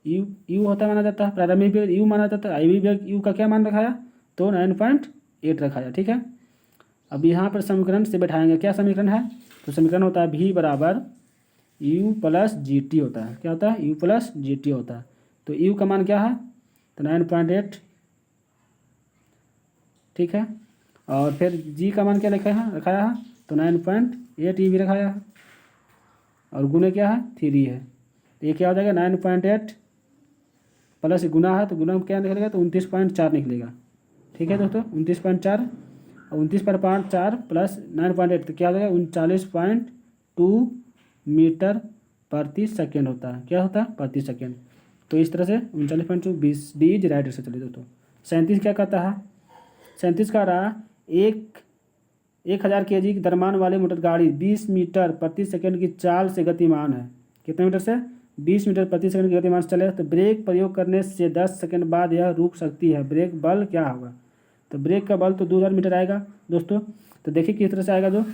यू होता माना जाता है, प्रारंभिक वेग यू माना जाता है, आई वेग यू का क्या मान रखाया, तो 9.8 रखाया, ठीक है। अब यहाँ पर समीकरण से बैठाएंगे, क्या समीकरण है, तो समीकरण होता है भी बराबर यू प्लस जी टी होता है, क्या होता है यू प्लस जी टी होता है। तो यू का मान क्या है, तो 9.8, ठीक है। और फिर जी का मान क्या रखाया है, तो 9.8 ये भी रखाया है, और गुणे क्या है 3 है, तो ये क्या हो जाएगा 9.8 प्लस गुना है, तो गुना क्या निकलेगा, तो 29.4 निकलेगा, ठीक है दोस्तों 29.4, और 29.4 प्लस 9.8 तो क्या हो जाएगा 39.2 मीटर प्रति सेकेंड होता है, क्या होता है प्रति सेकेंड। तो इस तरह से 39.2 डी इज राइट आंसर। चलिए दोस्तों 37 क्या कहता है, 37 का रहा 1000 kg की द्रव्यमान वाली मोटर गाड़ी 20 मीटर प्रति सेकंड की चाल से गतिमान है, कितने मीटर से 20 मीटर प्रति सेकंड की गतिमान से चले, तो ब्रेक प्रयोग करने से 10 सेकंड बाद यह रुक सकती है, ब्रेक बल क्या होगा, तो ब्रेक का बल तो 2000 मीटर आएगा दोस्तों। तो देखिए किस तरह से आएगा, जो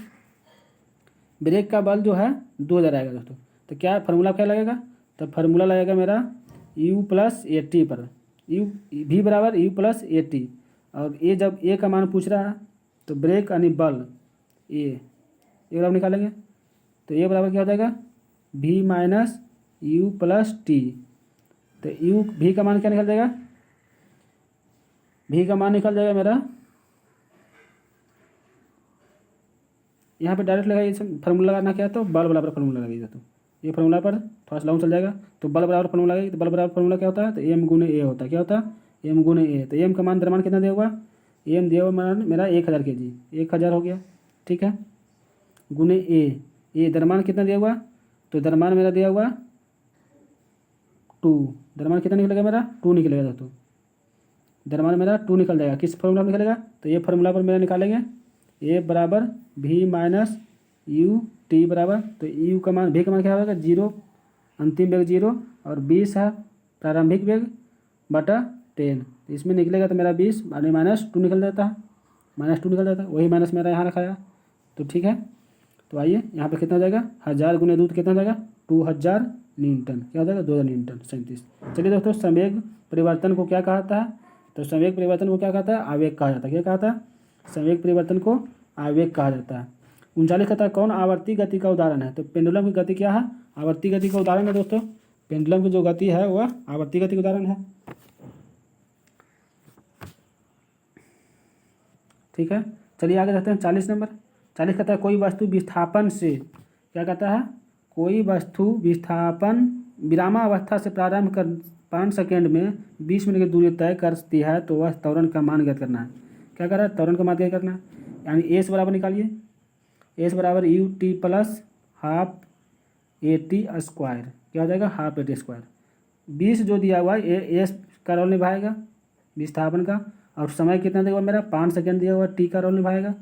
ब्रेक का बल जो है 2000 आएगा दोस्तों। तो क्या फार्मूला क्या लगेगा, तो फार्मूला लगेगा मेरा यू प्लस ए टी पर, यू भी बराबर यू प्लस ए टी, और ये जब ए का मान पूछ रहा है तो ब्रेक यानी बल ए बराबर निकालेंगे, तो ए बराबर क्या हो जाएगा भी माइनस यू प्लस टी। तो यू भी का मान क्या निकल जाएगा, भी का मान निकल जाएगा मेरा, यहाँ पे डायरेक्ट लगाइए फार्मूला लगाना, क्या तो बल बराबर फार्मूला लगाइएगा, तो ये फार्मूला पर थोड़ा सा लाउन चल जाएगा, तो बल बराबर फार्मूला लगाइए, तो बल बराबर फार्मूला क्या होता है, तो एम गुने ए होता है, क्या होता है एम गुने ए। तो एम का मान द्रव्यमान कितना दिया हुआ, एम दिया हुआ मान मेरा 1000 kg, 1000 हो गया, ठीक है, गुने ए द्रव्यमान कितना दिया हुआ, तो द्रव्यमान मेरा दिया हुआ 2, द्रव्यमान कितना निकलेगा मेरा 2 निकलेगा दोस्तों, द्रव्यमान मेरा 2 निकल जाएगा, किस फॉर्मूला में निकलेगा, तो ये फार्मूला पर मेरा निकालेंगे, ए बराबर भी माइनस यू टी बराबर, तो यू का मान भी का मान क्या होगा 0, अंतिम वेग 0, और 20 है प्रारंभिक वेग बटा 10, तो इसमें निकलेगा तो मेरा 20 यानी -2 निकल जाता है, -2 निकल जाता है, वही माइनस मेरा यहाँ रखाया। तो ठीक है, तो आइए यहाँ पे कितना हो जाएगा, 1000 गुने दूध कितना हो जाएगा, 2000 न्यूटन, क्या हो जाएगा 2000 न्यूटन 37। चलिए दोस्तों, संवेग परिवर्तन को क्या कहता है, तो संवेग परिवर्तन को क्या कहता है, आवेग कहा जाता है। क्या कहता है, संवेग परिवर्तन को आवेग कहा जाता है। 39 कहता है कौन आवर्ती गति का उदाहरण है, तो पेंडुलम की गति क्या है, आवर्ती गति का उदाहरण है दोस्तों। पेंडुलम की जो गति है वह आवर्ती गति का उदाहरण है। ठीक है, चलिए आगे देखते हैं 40 नंबर। 40 कहता है कोई वस्तु विस्थापन से, क्या कहता है, कोई वस्तु विस्थापन विरामावस्था से प्रारंभ कर 5 सेकेंड में 20 मिनट की दूरी तय करती है तो वह त्वरण का मान ज्ञात करना है। क्या कर रहा है, त्वरण का मान ज्ञात करना है, यानी एस बराबर निकालिए, एस बराबर U T plus half A T square, क्या हो जाएगा, हाफ ए टी स्क्वायर। 20 जो दिया हुआ है एस का रोल निभाएगा विस्थापन का, और समय कितना दिया हुआ मेरा 5 सेकेंड दिया हुआ, टी का रोल निभाएगा।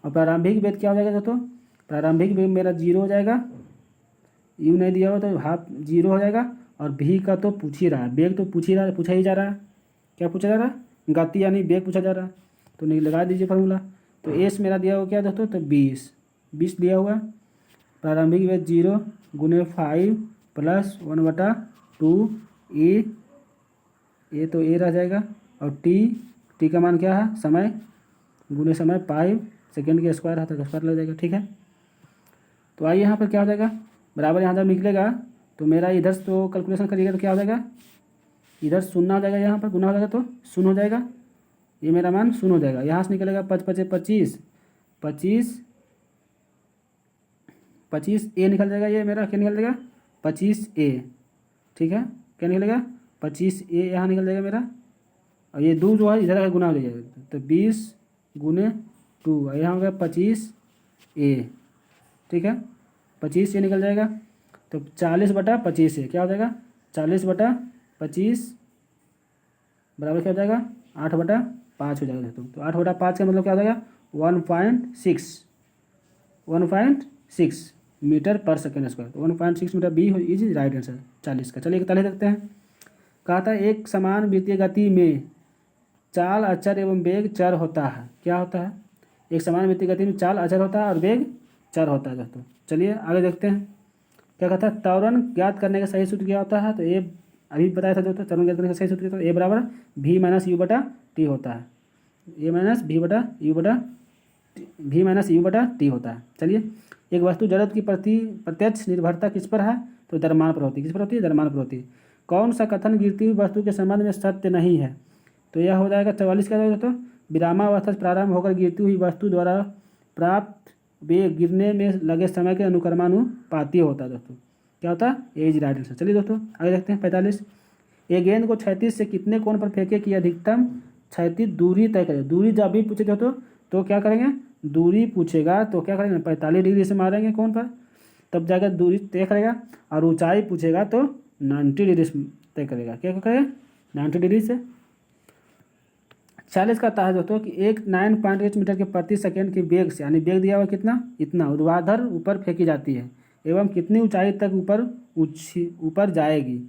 और प्रारंभिक वेग क्या हो जाएगा दोस्तों, प्रारंभिक वेग मेरा 0 हो जाएगा, यू नहीं दिया हुआ तो हाफ 0 हो जाएगा। और भी का तो पूछ ही रहा है, वेग तो पूछ ही रहा है, पूछा ही जा रहा है, क्या पूछा जा रहा है, गति यानी वेग पूछा जा रहा है। तो नहीं लगा दीजिए फार्मूला। तो एस मेरा दिया हुआ क्या दोस्तों, तो 20 दिया हुआ, प्रारंभिक वेग 0 गुने 5 प्लस 1/2 ए तो ए रह जाएगा, और टी का मान क्या है, समय गुने समय 5 सेकेंड के स्क्वायर है तो स्क्वायर लग जाएगा। ठीक है, तो आइए यहाँ पर क्या हो जाएगा, बराबर यहाँ जब निकलेगा तो मेरा इधर तो कैलकुलेशन करिएगा तो क्या हो जाएगा, इधर शून्य हो जाएगा, यहाँ पर गुना हो जाएगा तो शून्य हो जाएगा, ये मेरा मान शून्य हो जाएगा। यहाँ से निकलेगा 5 × 5 = 25 ए निकल जाएगा, ये मेरा क्या निकल जाएगा 25 ए। ठीक है, क्या निकलेगा 25 ए यहाँ निकल जाएगा मेरा, और ये 2 जो है इधर का गुना हो जाएगा तो 20 गुने 2, यहाँ हो गया 25 ए। ठीक है, 25 ए निकल जाएगा, तो 40/25 है, क्या हो जाएगा 40/25 बराबर क्या हो जाएगा 8/5 हो जाएगा दोस्तों। तो 8/5 का मतलब क्या हो जाएगा 1.6 मीटर पर सेकेंड स्क्वायर। तो 1.6 metre B is right answer 40 का। चलिए 41 देखते हैं। कहा था एक समान वृत्तीय गति में चाल अचर एवं वेग चर होता है। क्या होता है, एक समान वृत्तीय गति में चाल अचर होता है और वेग चर होता है दोस्तों। चलिए आगे देखते हैं। क्या कहता है, त्वरण ज्ञात करने का सही सूत्र क्या होता है, तो ए अभी बताया था दोस्तों, त्वरण ज्ञात करने का सही सूत्र तो ए बराबर v - u/t होता है, ए माइनस v - u/t होता है। चलिए, एक वस्तु जड़त्व की प्रत्यक्ष निर्भरता किस पर है, तो द्रव्यमान पर होती है। किस पर होती है, द्रव्यमान पर होती है। कौन सा कथन गिरती हुई वस्तु के संबंध में सत्य नहीं है, तो यह हो जाएगा 44 का दोस्तों, विरामावस्था से प्रारंभ होकर गिरती हुई वस्तु द्वारा प्राप्त वेग गिरने में लगे समय के अनुक्रमानुपाती होता है दोस्तों। क्या होता है, ए इज राइट आंसर। चलिए दोस्तों आगे देखते हैं 45। एक गेंद को क्षैतिज से कितने कोण पर फेंके कि अधिकतम क्षैतिज दूरी तय करें। दूरी जब भी पूछे दोस्तों तो क्या करेंगे, दूरी पूछेगा तो क्या करेंगे 45 डिग्री से मारेंगे कोण पर, तब जाकर दूरी तय करेगा। और ऊंचाई पूछेगा तो 90 डिग्री से तय करेगा। क्या करेगा 90 डिग्री से। 40 कहता है दोस्तों कि एक 9.8 मीटर के प्रति सेकेंड की वेग से, यानी वेग दिया हुआ कितना, इतना ऊर्ध्वाधर ऊपर फेंकी जाती है एवं कितनी ऊंचाई तक ऊपर जाएगी।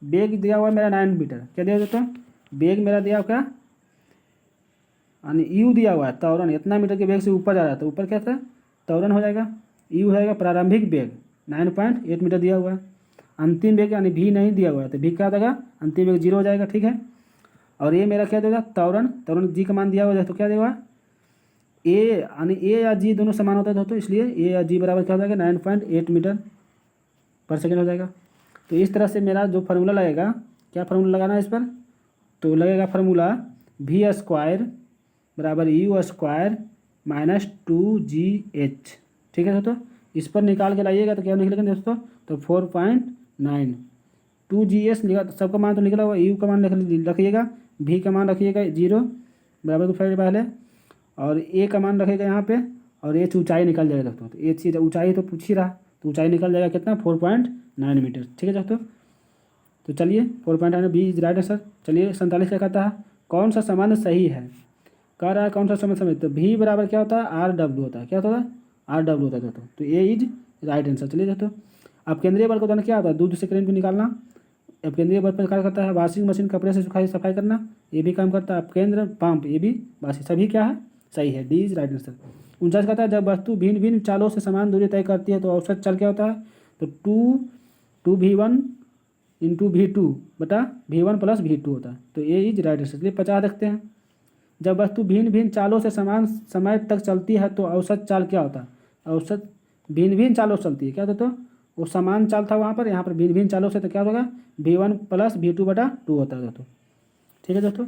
वेग दिया हुआ मेरा 9 मीटर। क्या दिया दोस्तों, वेग मेरा दिया हुआ क्या, यानी यू दिया हुआ है त्वरण, इतना मीटर के वेग से ऊपर जा रहा है तो ऊपर क्या था, त्वरण हो जाएगा। यू रहेगा प्रारंभिक वेग 9.8 मीटर दिया हुआ है। अंतिम वेग यानी भी नहीं दिया हुआ है तो भी क्या हो जाएगा, अंतिम वेग 0 हो जाएगा। ठीक है, और ये मेरा क्या देगा त्वरण जी का मान दिया हुआ है तो क्या देगा ए, यानी ए या जी दोनों समान होता है दोस्तों, इसलिए ए या जी बराबर क्या हो जाएगा 9.8 मीटर पर सेकेंड हो जाएगा। तो इस तरह से मेरा जो फार्मूला लगेगा, क्या फार्मूला लगाना है इस पर, तो लगेगा फार्मूला v² बराबर u² - 2gh। ठीक है दोस्तों, इस पर निकाल के लाइएगा तो क्या निकलेगा दोस्तों, तो 4.9। 2gh लिखा तो सबका मान तो निकला हुआ, u का मान रखिएगा, v का मान रखिएगा 0 बराबर को पहले, और a का मान रखिएगा यहाँ पे, और h ऊंचाई निकल जाएगा दोस्तों। तो h ऊंचाई तो पूछ ही रहा, तो ऊंचाई निकल जाएगा कितना 4.9 मीटर। ठीक है दोस्तों, तो चलिए 4.9 बी इज राइट आंसर। चलिए 47 क्या कहता है, कौन सा संबंध सही है, कह रहा है कौन सा संबंध सही, तो v बराबर क्या होता है RW होता है। क्या होता है, RW होता है दोस्तों, तो ए इज राइट आंसर। चलिए दोस्तों, अब केंद्रीय बल का उदाहरण क्या होता है, दूध से करंट को निकालना, अपकेंद्रीय बल पर कार्य करता है। वॉशिंग मशीन कपड़े से सफाई करना, ये भी काम करता है। अपकेंद्र पंप, ये भी वाशिंग, सभी क्या है, सही है, डी इज राइट आंसर। 49 कहता है जब वस्तु भिन्न भिन्न चालों से समान दूरी तय करती है तो औसत चाल क्या होता है, तो 2v1 इंटू V2 बटा V1 प्लस V2 होता है, तो ए इज राइट आंसर। चलिए 50 देखते हैं। जब वस्तु भिन्न भिन्न चालों से समान समय तक चलती है तो औसत चाल क्या होता है, औसत भिन्न भिन्न चालों से चलती है, क्या दोस्तों, वो समान चाल था वहाँ पर, यहाँ पर भिन्न भिन्न चालों से, तो क्या होगा, V1 प्लस V2 बटा 2 होता है दोस्तों। ठीक है दोस्तों,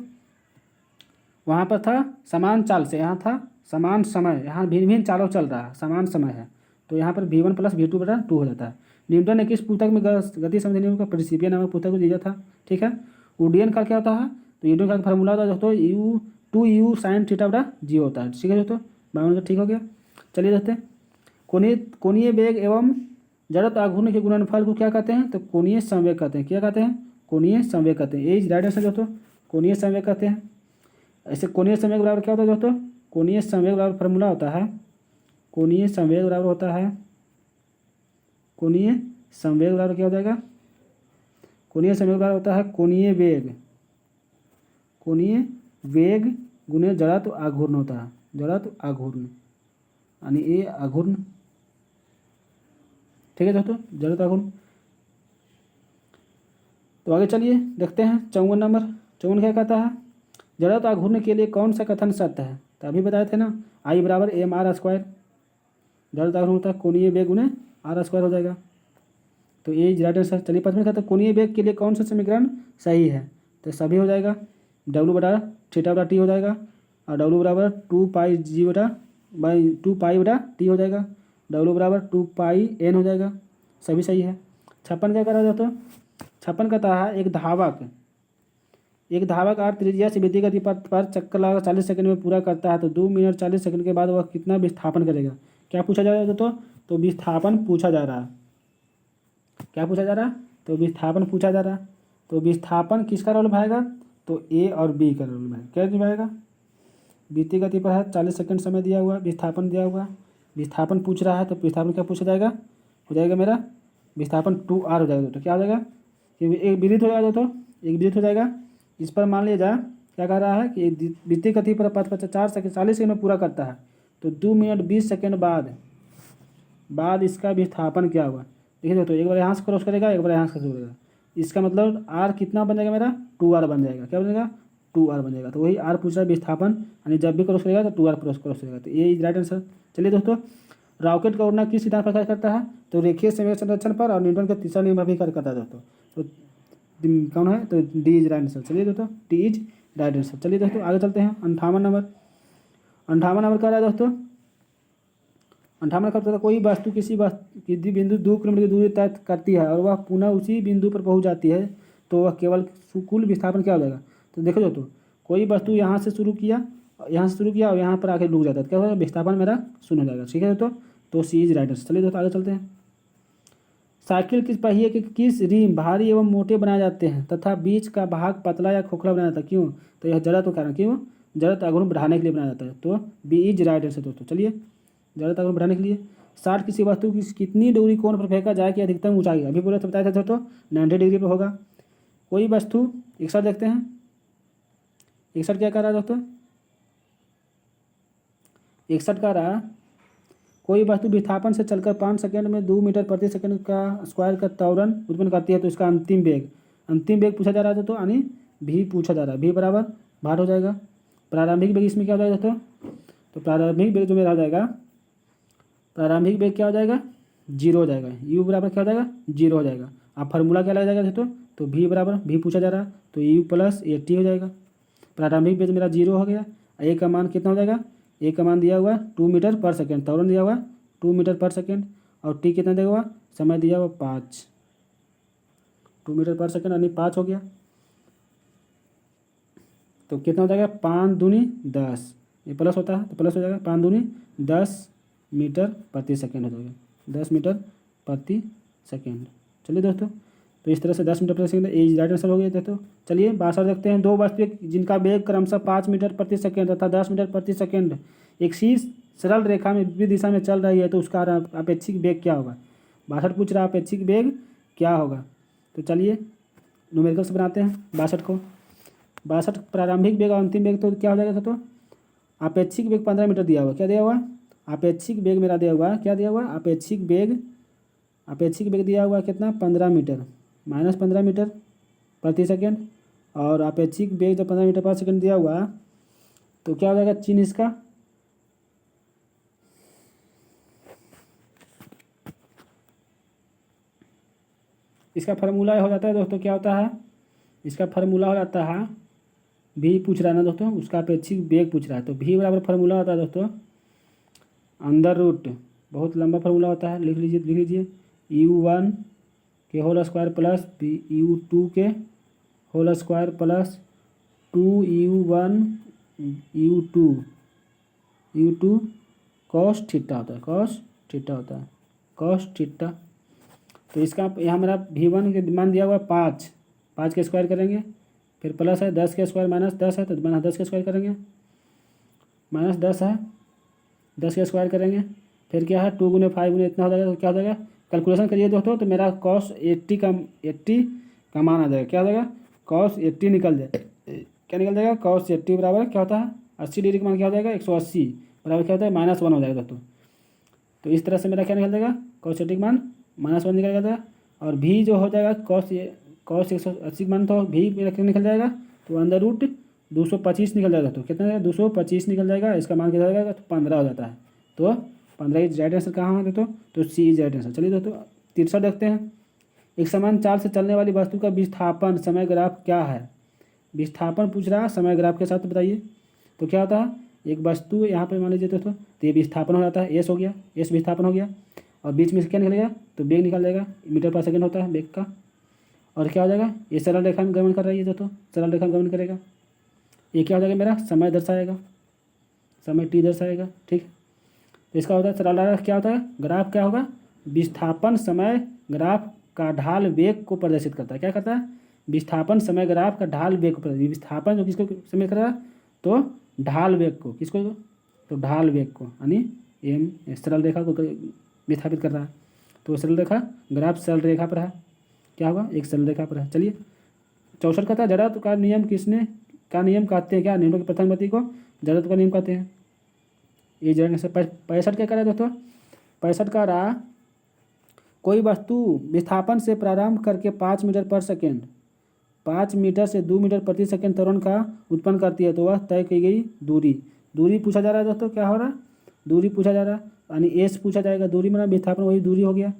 वहाँ पर था समान चाल से, यहाँ था समान समय, यहाँ भिन्न भिन्न चालों चल रहा है, समान समय है, तो यहाँ पर V1 प्लस V2 बटा 2 हो जाता है। न्यूटन ने किस पुस्तक में गति संबंधी नियम का प्रिंसिपिया नामक पुस्तक को दिया था। ठीक है, उड्डयन काल क्या होता है, तो यूडन का फॉर्मूला होता है दोस्तों U sin थीटा बटा जी होता है। ठीक है दोस्तों, बावन का ठीक हो गया। चलिए देखते हैं, कोणीय वेग एवं जड़त्व आघूर्ण के गुणनफल को क्या कहते हैं, तो कोणीय संवेग कहते हैं। क्या कहते हैं, कोणीय संवेग कहते हैं। ए इज राइट आंसर दोस्तों, कोणीय संवेग कहते हैं। ऐसे कोणीय संवेग बराबर क्या होता है दोस्तों, कोणीय संवेग बराबर फॉर्मूला होता है, कोणीय संवेग बराबर होता है, कोणीय संवेग बराबर क्या हो जाएगा, कोणीय संवेग बराबर होता है कोणीय वेग, कोणीय वेग गुणे जड़त्व आघूर्ण होता है, जड़त्व आघूर्ण, यानी ए आघूर्ण। ठीक है दोस्तों, जड़त्व आघूर्ण। तो आगे चलिए देखते हैं 54 नंबर। 54 क्या कहता है, जड़त्व आघूर्ण के लिए कौन सा कथन सत्य है, तो अभी बताए थे ना, आई बराबर एम आर स्क्वायर, जड़त्व आघूर्ण होता है कोणीय वेग गुणे आर स्क्वायर हो जाएगा, तो ए इज राइट आंसर। चलिए 55 कहता है कोणीय वेग के लिए कौन सा समीकरण सही है, तो सभी हो जाएगा, डब्लू बटा थीटा बटा टी हो जाएगा, और डब्लू बराबर 2 पाई जी बटा बाई 2 पाई बटा टी हो जाएगा, डब्लू बराबर 2 पाई एन हो जाएगा, सभी सही है। 56 क्या कर रहा है दोस्तों, 56 कहता है एक धावक आर त्रिज्या से वृद्धि गति पर चक्कर लगा 40 सेकंड में पूरा करता है, तो 2 मिनट 40 सेकंड के बाद वह कितना विस्थापन करेगा। क्या पूछा जा रहा है दोस्तों, तो विस्थापन पूछा जा रहा है। क्या पूछा जा रहा है, तो विस्थापन पूछा जा रहा है। तो विस्थापन किसका रोल भाएगा, तो ए और बी का रोल भाएगा। क्या निभाएगा, बीती गति पर है 40 सेकंड समय दिया हुआ, विस्थापन दिया हुआ, विस्थापन पूछ रहा है, तो विस्थापन क्या पूछा जाएगा, हो जाएगा मेरा विस्थापन 2r हो जाएगा। तो क्या हो जाएगा, एक विदित हो जाएगा, तो एक विदित हो जाएगा। इस पर मान लिया जाए क्या कह रहा है कि बीती गति पर पथ 4 सेकंड 40 सेकंड में पूरा करता है, तो 2 मिनट 20 सेकंड बाद इसका विस्थापन क्या हुआ। देखिए दोस्तों, एक बार यहाँ से क्रॉस करेगा, एक बार यहाँ से क्रॉस करेगा, इसका मतलब r कितना बन जाएगा मेरा, 2r बन जाएगा। क्या बनेगा, 2r बन जाएगा। तो वही r पूछ रहा है विस्थापन, यानी जब भी क्रॉस करेगा तो 2r क्रॉस करेगा, तो ये इज राइट आंसर। चलिए दोस्तों, रॉकेट का उड़ना किस सिद्धांत पर कार्य करता है, तो रेखीय संवेग संरक्षण पर, और न्यूटन का तीसरा नियम पर भी कार्य करता है दोस्तों। तो कौन है, तो डी इज राइट आंसर। चलिए दोस्तों, डी इज राइट आंसर। चलिए दोस्तों आगे चलते हैं। 58 नंबर कह रहा है दोस्तों, 58 का मतलब कोई वस्तु किसी बिंदु 2 किलोमीटर की दूरी तय करती है और वह पुनः उसी बिंदु पर पहुंच जाती है, तो वह केवल कुल विस्थापन क्या हो जाएगा। तो देखो दोस्तों, कोई वस्तु यहाँ से शुरू किया और यहाँ पर आके डूब जाता है, तो क्या होगा, विस्थापन मेरा शून्य हो जाएगा। ठीक है दोस्तों, तो सी इज राइट आंसर। चलिए दोस्तों आगे चलते हैं। साइकिल किस पहिए के किस रिम भारी एवं मोटे बनाए जाते हैं तथा बीच का भाग पतला या खोखला बनाया जाता है, क्यों, तो यह जड़त्व कारण, क्यों, जड़त्व आघूर्ण बढ़ाने के लिए बनाया जाता है, तो बी इज राइट आंसर दोस्तों। चलिए, जड़त्व आघूर्ण बढ़ाने के लिए 60 किसी वस्तु की कितनी डिग्री कोण पर फेंका जाए कि अधिकतम ऊंचाई, अभी पूरा बताया था दोस्तों 90 डिग्री पर होगा। कोई वस्तु 61 देखते हैं, 61 क्या कर रहा है दोस्तों, 61 का रहा, कोई वस्तु विस्थापन से चलकर 5 सेकंड में 2 मीटर प्रति सेकंड का स्क्वायर का त्वरण उत्पन्न करती है, तो इसका अंतिम वेग पूछा जा रहा है दोस्तों, यानी भी पूछा जा रहा है। भी बराबर भार हो जाएगा। प्रारंभिक वेग इसमें क्या हो जाएगा दोस्तों, तो प्रारंभिक वेग जो मेरा हो जाएगा, प्रारंभिक वेग क्या हो जाएगा, 0 हो जाएगा। यू बराबर क्या हो जाएगा, 0 हो जाएगा। अब फार्मूला क्या लग जाएगा दोस्तों, तो भी बराबर भी पूछा जा रहा है, तो यू प्लस 80 हो जाएगा। प्रारंभिक वेग मेरा 0 हो गया। ए का मान कितना हो जाएगा, ए का मान दिया हुआ 2 मीटर पर सेकेंड, त्वरण दिया हुआ 2 मीटर पर सेकेंड, और टी कितना दिया हुआ, समय दिया हुआ 5, 2 मीटर पर सेकेंड यानी 5 हो गया। तो कितना हो जाएगा, 5 दूनी 10, ये प्लस होता है तो प्लस हो जाएगा, 5 दूनी 10 मीटर प्रति सेकेंड हो जाएगा, 10 मीटर प्रति सेकेंड। चलिए दोस्तों, तो इस तरह से 10 मीटर प्रति सेकेंड ए राइट आंसर हो गया दोस्तों। चलिए 62 देखते हैं। 2 वस्तु जिनका वेग क्रमशः 5 मीटर प्रति सेकेंड तथा 10 मीटर प्रति सेकेंड एक सी सरल रेखा में विपरीत दिशा में चल रही है, तो उसका अपेक्षिक वेग क्या होगा। 62 पूछ रहा है अपेक्षिक वेग क्या होगा। तो चलिए न्यूमेरिकल से बनाते हैं 62 को। 62 प्रारंभिक वेग और अंतिम वेग तो क्या हो जाएगा तो आपेक्षिक वेग 15 मीटर दिया हुआ, क्या दिया हुआ, आपेक्षिक वेग मेरा दिया हुआ, क्या दिया हुआ, आपेक्षिक वेग दिया हुआ कितना 15 मीटर, माइनस 15 मीटर प्रति सेकेंड, और आपेक्षिक वेग जब 15 मीटर पर सेकेंड दिया हुआ तो क्या हो जाएगा चिन्ह इसका, इसका फार्मूला हो जाता है दोस्तों, क्या होता है इसका फार्मूला हो जाता है, भी पूछ रहा है ना दोस्तों, उसका अपेक्षिक वेग पूछ रहा है, तो भी बराबर फार्मूला होता है दोस्तों अंडर रूट, बहुत लंबा फार्मूला होता है, लिख लीजिए U1 के होल स्क्वायर प्लस U2 के whole square plus 2U1 U2 cos theta होता है, कॉस थीटा। तो इसका यहाँ मेरा V1 के मान दिया हुआ है 5 के स्क्वायर करेंगे, फिर प्लस है 10 के स्क्वायर माइनस 10 है तो माइनस 10 के स्क्वायर करेंगे, माइनस 10 है 10 के स्क्वायर करेंगे, फिर क्या है 2 गुने 5 गुने इतना हो जाएगा, तो क्या हो जाएगा कैलकुलेशन करिए दोस्तों, तो मेरा कॉस 80 का मान आ जाएगा, क्या हो जाएगा कॉस 80 निकल जाएगा, क्या निकल जाएगा कॉस 80 बराबर क्या होता है 80 डिग्री का मान क्या हो जाएगा 180 बराबर क्या होता है -1 हो जाएगा दोस्तों। तो इस तरह से मेरा क्या निकल जाएगा कॉस 80 का मान -1 निकल जाएगा, और भी जो हो जाएगा कॉस 180 का मान, तो भी मेरा क्या निकल जाएगा तो अंडर रूट 225 निकल जाएगा, तो कितना 225 निकल जाएगा, इसका मान कितना हो जाएगा तो 15 हो जाता है, तो 15 इज राइट आंसर कहाँ है तो सी इज राइट आंसर। चलिए दोस्तों 63 देखते हैं, एक समान चाल से चलने वाली वस्तु का विस्थापन समय ग्राफ क्या है, विस्थापन पूछ रहा है समय ग्राफ के साथ बताइए। तो क्या होता है एक वस्तु यहाँ पे मान लीजिए दोस्तों, तो ये विस्थापन हो जाता है, एस हो गया, एस विस्थापन हो गया, और बीच में से क्या निकलेगा तो वेग निकल जाएगा, मीटर पर सेकंड होता है वेग का, और क्या हो जाएगा ये सरल रेखा में गमन कर रही है दोस्तों, सरल रेखा में गमन करेगा, ये क्या हो जाएगा मेरा समय दर्शाएगा, समय टी दर्शाएगा, ठीक है। तो इसका होता है सरल रेखा क्या होता है, ग्राफ क्या होगा विस्थापन समय ग्राफ का ढाल वेग को प्रदर्शित करता है, क्या करता है विस्थापन समय ग्राफ का ढाल वेग को प्रदर्शित, विस्थापन जो किसको समय कर रहा है तो ढाल वेग को, किसको तो ढाल वेग को, यानी एम सरल रेखा को विस्थापित कर रहा है, तो सरल रेखा ग्राफ सरल रेखा पर है, क्या होगा एक सरल रेखा पर है। चलिए 64 कहता है जड़त्व का नियम किसने का नियम कहते हैं, क्या नियमों की प्रथम गति को जड़त्व का नियम कहते हैं, ये जड़ 65 क्या कर रहा है दोस्तों, 65 का रहा कोई वस्तु विस्थापन से प्रारंभ करके 5 मीटर पर सेकेंड 5 मीटर से 2 मीटर प्रति सेकेंड त्वरण का उत्पन्न करती है, तो वह तय की गई दूरी पूछा जा रहा है दोस्तों, क्या हो रहा है दूरी पूछा जा रहा है, यानी एस पूछा जाएगा, दूरी मतलब विस्थापन वही दूरी हो गया,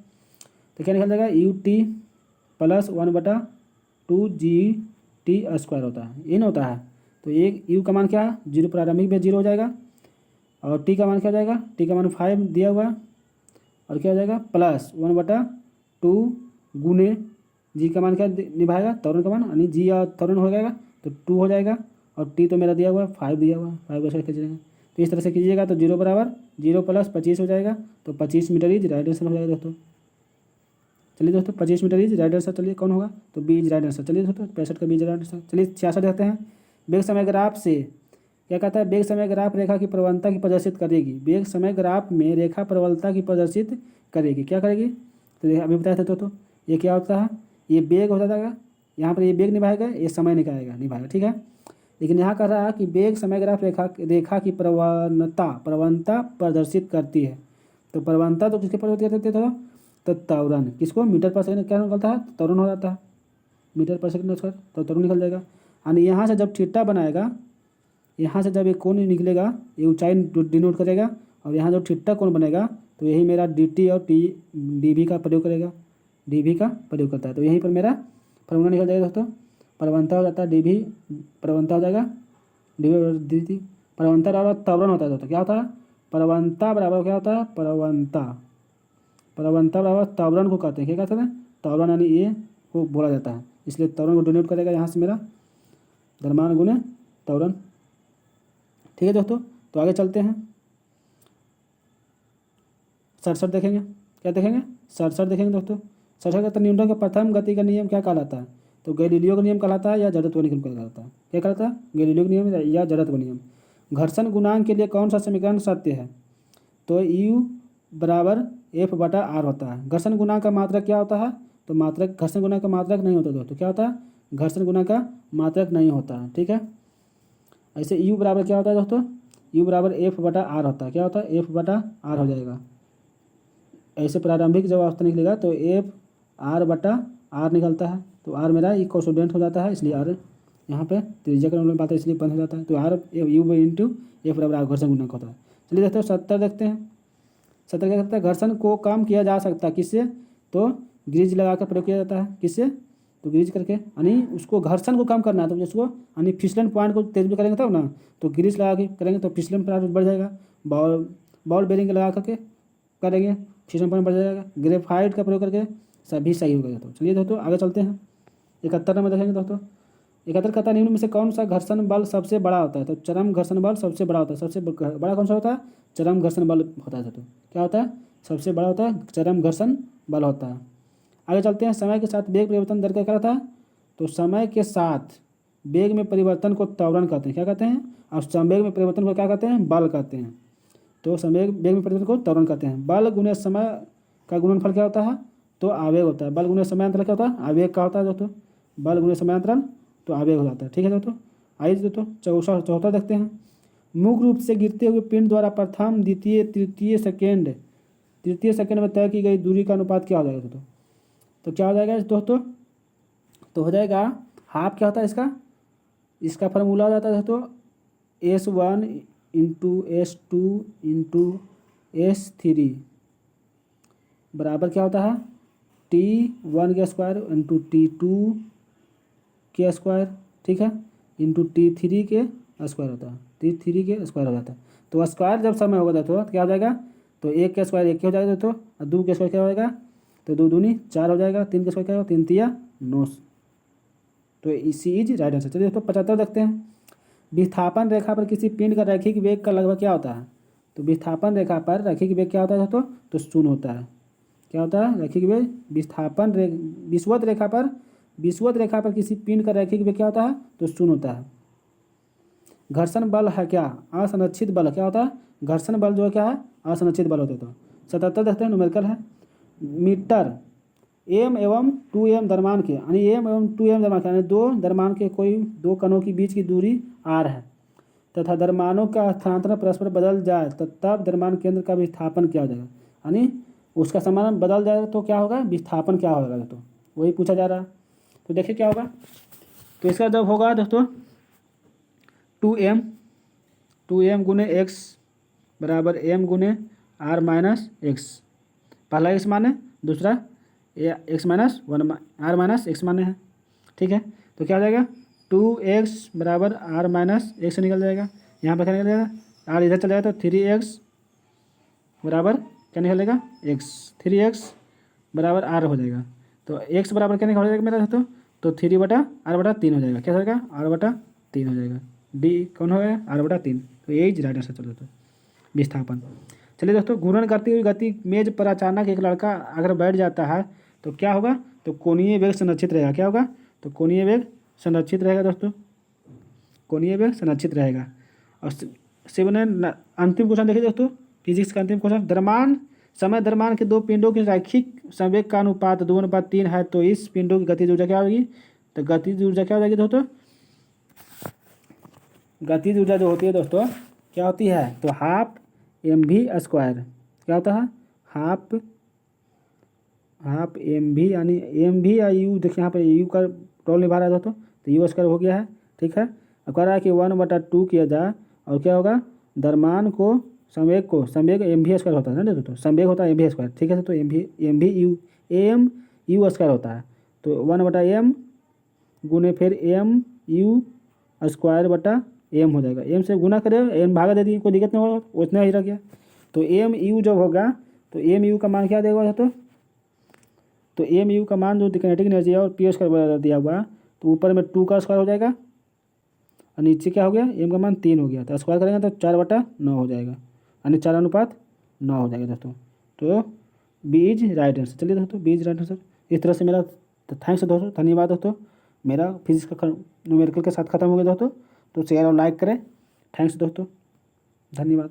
तो क्या निकल जाएगा UT प्लस 1/2GT² होता है, इन होता है, तो एक U का मान क्या है 0 प्रारंभिक में 0 हो जाएगा, और T का मान क्या हो जाएगा T का मान 5 दिया हुआ है, और क्या हो जाएगा प्लस 1/2 गुने जी का मान क्या निभाएगा त्वरण का मान, यानी जी या त्वरण हो जाएगा तो 2 हो जाएगा, और टी तो मेरा दिया हुआ है 5 दिया हुआ है, 5 वैसे खींचेंगे, तो इस तरह से कीजिएगा तो 0 बराबर 0 प्लस 25 हो जाएगा, तो 25 मीटर इज राइट आंसर हो जाएगा दोस्तों। चलिए दोस्तों 25 मीटर इज राइट आंसर, चलिए कौन होगा तो बी इज राइट आंसर। चलिए दोस्तों 65 का बी इज राइट आंसर। चलिए 66 देखते हैं, वेग समय ग्राफ से क्या कहता है, वेग समय ग्राफ रेखा की प्रवणता की प्रदर्शित करेगी, वेग समय ग्राफ में रेखा प्रबलता की प्रदर्शित करेगी, क्या करेगी तो अभी बताया था दोस्तों, ये क्या होता है ये वेग होता था, यहाँ पर ये वेग निभाएगा, ये समय निभाएगा, ठीक है। लेकिन यहाँ कह रहा है कि वेग समय ग्राफ रेखा की प्रवणता प्रदर्शित करती है, तो प्रवणता तो किसके प्रदर्शित करते थे तो त्वरण, किसको मीटर पर सेकंड क्या निकलता है त्वरण हो जाता है, मीटर पर सेकंड उसका तो त्वरण निकल जाएगा, यानी यहाँ से जब थीटा बनाएगा, यहाँ से जब ये कोण निकलेगा ये ऊंचाई डिनोट करेगा, और यहाँ जब थीटा कोण बनेगा तो यही मेरा dt और dv का प्रयोग करेगा, dv का प्रयोग करता है, तो यहीं पर मेरा फॉर्मूला निकल जाएगा दोस्तों, प्रवणता हो जाता है dv, प्रवणता हो जाएगा dv dt, प्रवणता बराबर त्वरण होता है दोस्तों, क्या होता है प्रवणता बराबर क्या होता है प्रवणता बराबर त्वरण को कहते हैं, क्या कहते हैं त्वरण, यानी ये को बोला जाता है, इसलिए त्वरण को डिनोट करेगा यहाँ से मेरा द्रव्यमान गुणे त्वरण, ठीक है दोस्तों। तो आगे चलते हैं 67 देखेंगे, क्या देखेंगे 67 देखेंगे दोस्तों। 67 का न्यूटन का प्रथम गति का नियम क्या कहलाता है, तो गैलीलियो का नियम कहलाता है या जड़त्व नियम कहलाता है, क्या कहलाता है गैलीलियो का नियम या जड़त्व नियम। घर्षण गुणांक के लिए कौन सा समीकरण सत्य है, तो U बराबर F/R होता है। घर्षण गुणांक का मात्रक क्या होता है, तो मात्रक घर्षण गुणांक का मात्रक नहीं होता दोस्तों, क्या होता है घर्षण गुना का मात्रक नहीं होता। ठीक है, ऐसे यू बराबर क्या होता है दोस्तों, यू बराबर एफ बटा आर होता है। क्या होता है, एफ बटा आर हो जाएगा। ऐसे प्रारंभिक जब अवस्था निकलेगा तो एफ आर बटा आर निकलता है। तो आर मेरा इक्वल स्टूडेंट हो जाता है, इसलिए आर यहाँ पे त्रिज्या का बात है इसलिए बंद हो जाता है। तो आर यू इंटू एफ बराबर आर घर्षण गुणक होता है। चलिए देखते हो 70 देखते हैं। 70 क्या करता है, घर्षण को कम किया जा सकता है किससे, तो ग्रीज लगाकर प्रयोग किया जाता है। किससे, तो ग्रीज करके, यानी उसको घर्षण को कम करना है तो जिसको यानी फिसलन पॉइंट को तेज भी करेंगे तब ना, तो ग्रीज लगा के करेंगे तो फिसलन पॉइंट बढ़ जाएगा। बॉल बेरिंग लगा करके करेंगे, फिसलन पॉइंट बढ़ जाएगा। ग्रेफाइट का प्रयोग करके सभी सही होगा दोस्तों। चलिए दोस्तों आगे चलते हैं। 71 नंबर देखेंगे दोस्तों। 71 कहता है निम्न में से कौन सा घर्षण बल सबसे बड़ा होता है, तो चरम घर्षण बल सबसे बड़ा होता है। सबसे बड़ा कौन सा होता है, चरम घर्षण बल होता है दोस्तों। क्या होता है, सबसे बड़ा होता है चरम घर्षण बल होता है। आगे चलते हैं। समय के साथ वेग परिवर्तन दर क्या कहता है, तो समय के साथ वेग में परिवर्तन को त्वरण कहते हैं। क्या कहते हैं, और संवेग में परिवर्तन को क्या कहते हैं, बल कहते हैं। तो संवेग वेग में परिवर्तन को त्वरण कहते हैं। बल गुने समय का गुणनफल क्या होता है, तो आवेग होता है। बल गुने समयांतराल क्या होता है, आवेग का होता है दोस्तों। बल गुने समयांतराल तो आवेग हो जाता है। ठीक है दोस्तों, आइए दोस्तों चौथा देखते हैं। मुख्य रूप से गिरते हुए पिंड द्वारा प्रथम द्वितीय तृतीय सेकेंड में तय की गई दूरी का अनुपात क्या हो जाएगा दोस्तों, तो क्या हो जाएगा दोस्तों, तो हो जाएगा हाफ क्या होता है इसका फार्मूला हो जाता है दोस्तों S1 into S2 into S3 बराबर क्या होता है T1 के स्क्वायर इंटू T2 के स्क्वायर। ठीक है, इंटू T3 के स्क्वायर होता है, T3 के स्क्वायर हो जाता है। तो स्क्वायर जब समय होगा तो क्या हो जाएगा, तो एक के स्क्वायर एक हो जाएगा दोस्तों, और दो के स्क्वायर क्या हो जाएगा, तो दो दूनी 4 हो जाएगा। 3 के स्क्वायर क्या होगा, 3 तिया 9। तो इसी इज राइट आंसर। चलिए दोस्तों 75 देखते हैं। विस्थापन रेखा पर किसी पिंड का रैखिक वेग का लगभग क्या होता है, तो विस्थापन रेखा पर रैखिक वेग क्या होता है दोस्तों, तो शून्य होता है। क्या होता है, रैखिक वेग विस्थापन विषुवत रेखा पर किसी पिंड का रैखिक वेग क्या होता है, तो शून्य होता है। घर्षण बल है क्या, असंरक्षित बल क्या होता है, घर्षण बल जो है क्या है, असंरक्षित बल होता है। तो 77 देखते हैं, न्यूमेरिकल है। मीटर एम एवं 2m द्रव्यमान के, यानी एम एवं 2m द्रव्यमान के, यानी दो द्रव्यमान के कोई दो कणों के बीच की दूरी r है तथा द्रव्यमानों का स्थानांतरण परस्पर बदल जाए तब द्रव्यमान केंद्र का विस्थापन क्या हो जाएगा, यानी उसका समाधान बदल जाएगा तो क्या होगा, विस्थापन क्या होगा, तो वही पूछा जा रहा है। तो देखिए क्या होगा, तो इसका जब होगा दोस्तों 2m गुने x बराबर m गुने r माइनस एक्स। पहला x माने, दूसरा x minus 1 r minus x माने है। ठीक है, तो क्या हो जाएगा 2x बराबर r माइनस एक्स से निकल जाएगा। यहाँ पर क्या निकल जाएगा, r इधर चला जाएगा तो 3x बराबर क्या निकल जाएगा x, 3x बराबर r हो जाएगा। तो x बराबर क्या निकल जाएगा मेरा दोस्तों, तो 3/r/3 हो जाएगा। क्या हो जाएगा, r/3 हो जाएगा। डी कौन हो गया, r/3। तो ये राइट आंसर चलो दोस्तों विस्थापन। चलिए दोस्तों, घूर्णन करती हुई गति मेज पर अचानक एक लड़का अगर बैठ जाता है तो क्या होगा, तो कोणीय वेग संरक्षित रहेगा। क्या होगा, तो कोणीय वेग संरक्षित रहेगा दोस्तों, कोणीय वेग संरक्षित रहेगा। और अंतिम क्वेश्चन देखिए दोस्तों, फिजिक्स का अंतिम क्वेश्चन। द्रव्यमान के दो पिंडों के रैखिक संवेग का अनुपात 2:3 है तो इस पिंडों की गतिज ऊर्जा क्या होगी, तो गतिज ऊर्जा क्या हो जाएगी दोस्तों, गतिज ऊर्जा जो होती है दोस्तों क्या होती है, तो हाफ mv²। क्या होता है, हाफ mv, यानी mv या u, देखिए यहाँ पर u का रोल निभा रहा है दोस्तों, तो u² हो गया है। ठीक है, अब कह रहा है कि 1/2 किया जाए और क्या होगा, द्रव्यमान को संवेग mv² होता है ना दोस्तों, संवेग होता है mv²। ठीक है, तो mv होता है, तो 1/m गुने फिर mu²/m हो जाएगा। m से गुना करें, m भागा दे दिए, कोई दिक्कत नहीं होगा, उतना ही रह गया। तो mu जब होगा तो mu का मान क्या देगा दोस्तों, तो mu का मान जो किनेटिक एनर्जी है और p² दिया हुआ, तो ऊपर में 2 का स्क्वायर हो जाएगा और नीचे क्या हो गया, m का मान 3 हो गया, तो स्क्वायर करेंगे तो 4/9 हो जाएगा, यानी 4:9 हो जाएगा दोस्तों। तो बी इज राइट आंसर। चलिए दोस्तों, बी इज राइट आंसर। इस तरह से मेरा थैंक्स दोस्तों, धन्यवाद दोस्तों। मेरा फिजिक्स का न्यूमेरिकल के साथ खत्म हो गया दोस्तों, तो शेयर और लाइक करें। थैंक्स दोस्तों, धन्यवाद।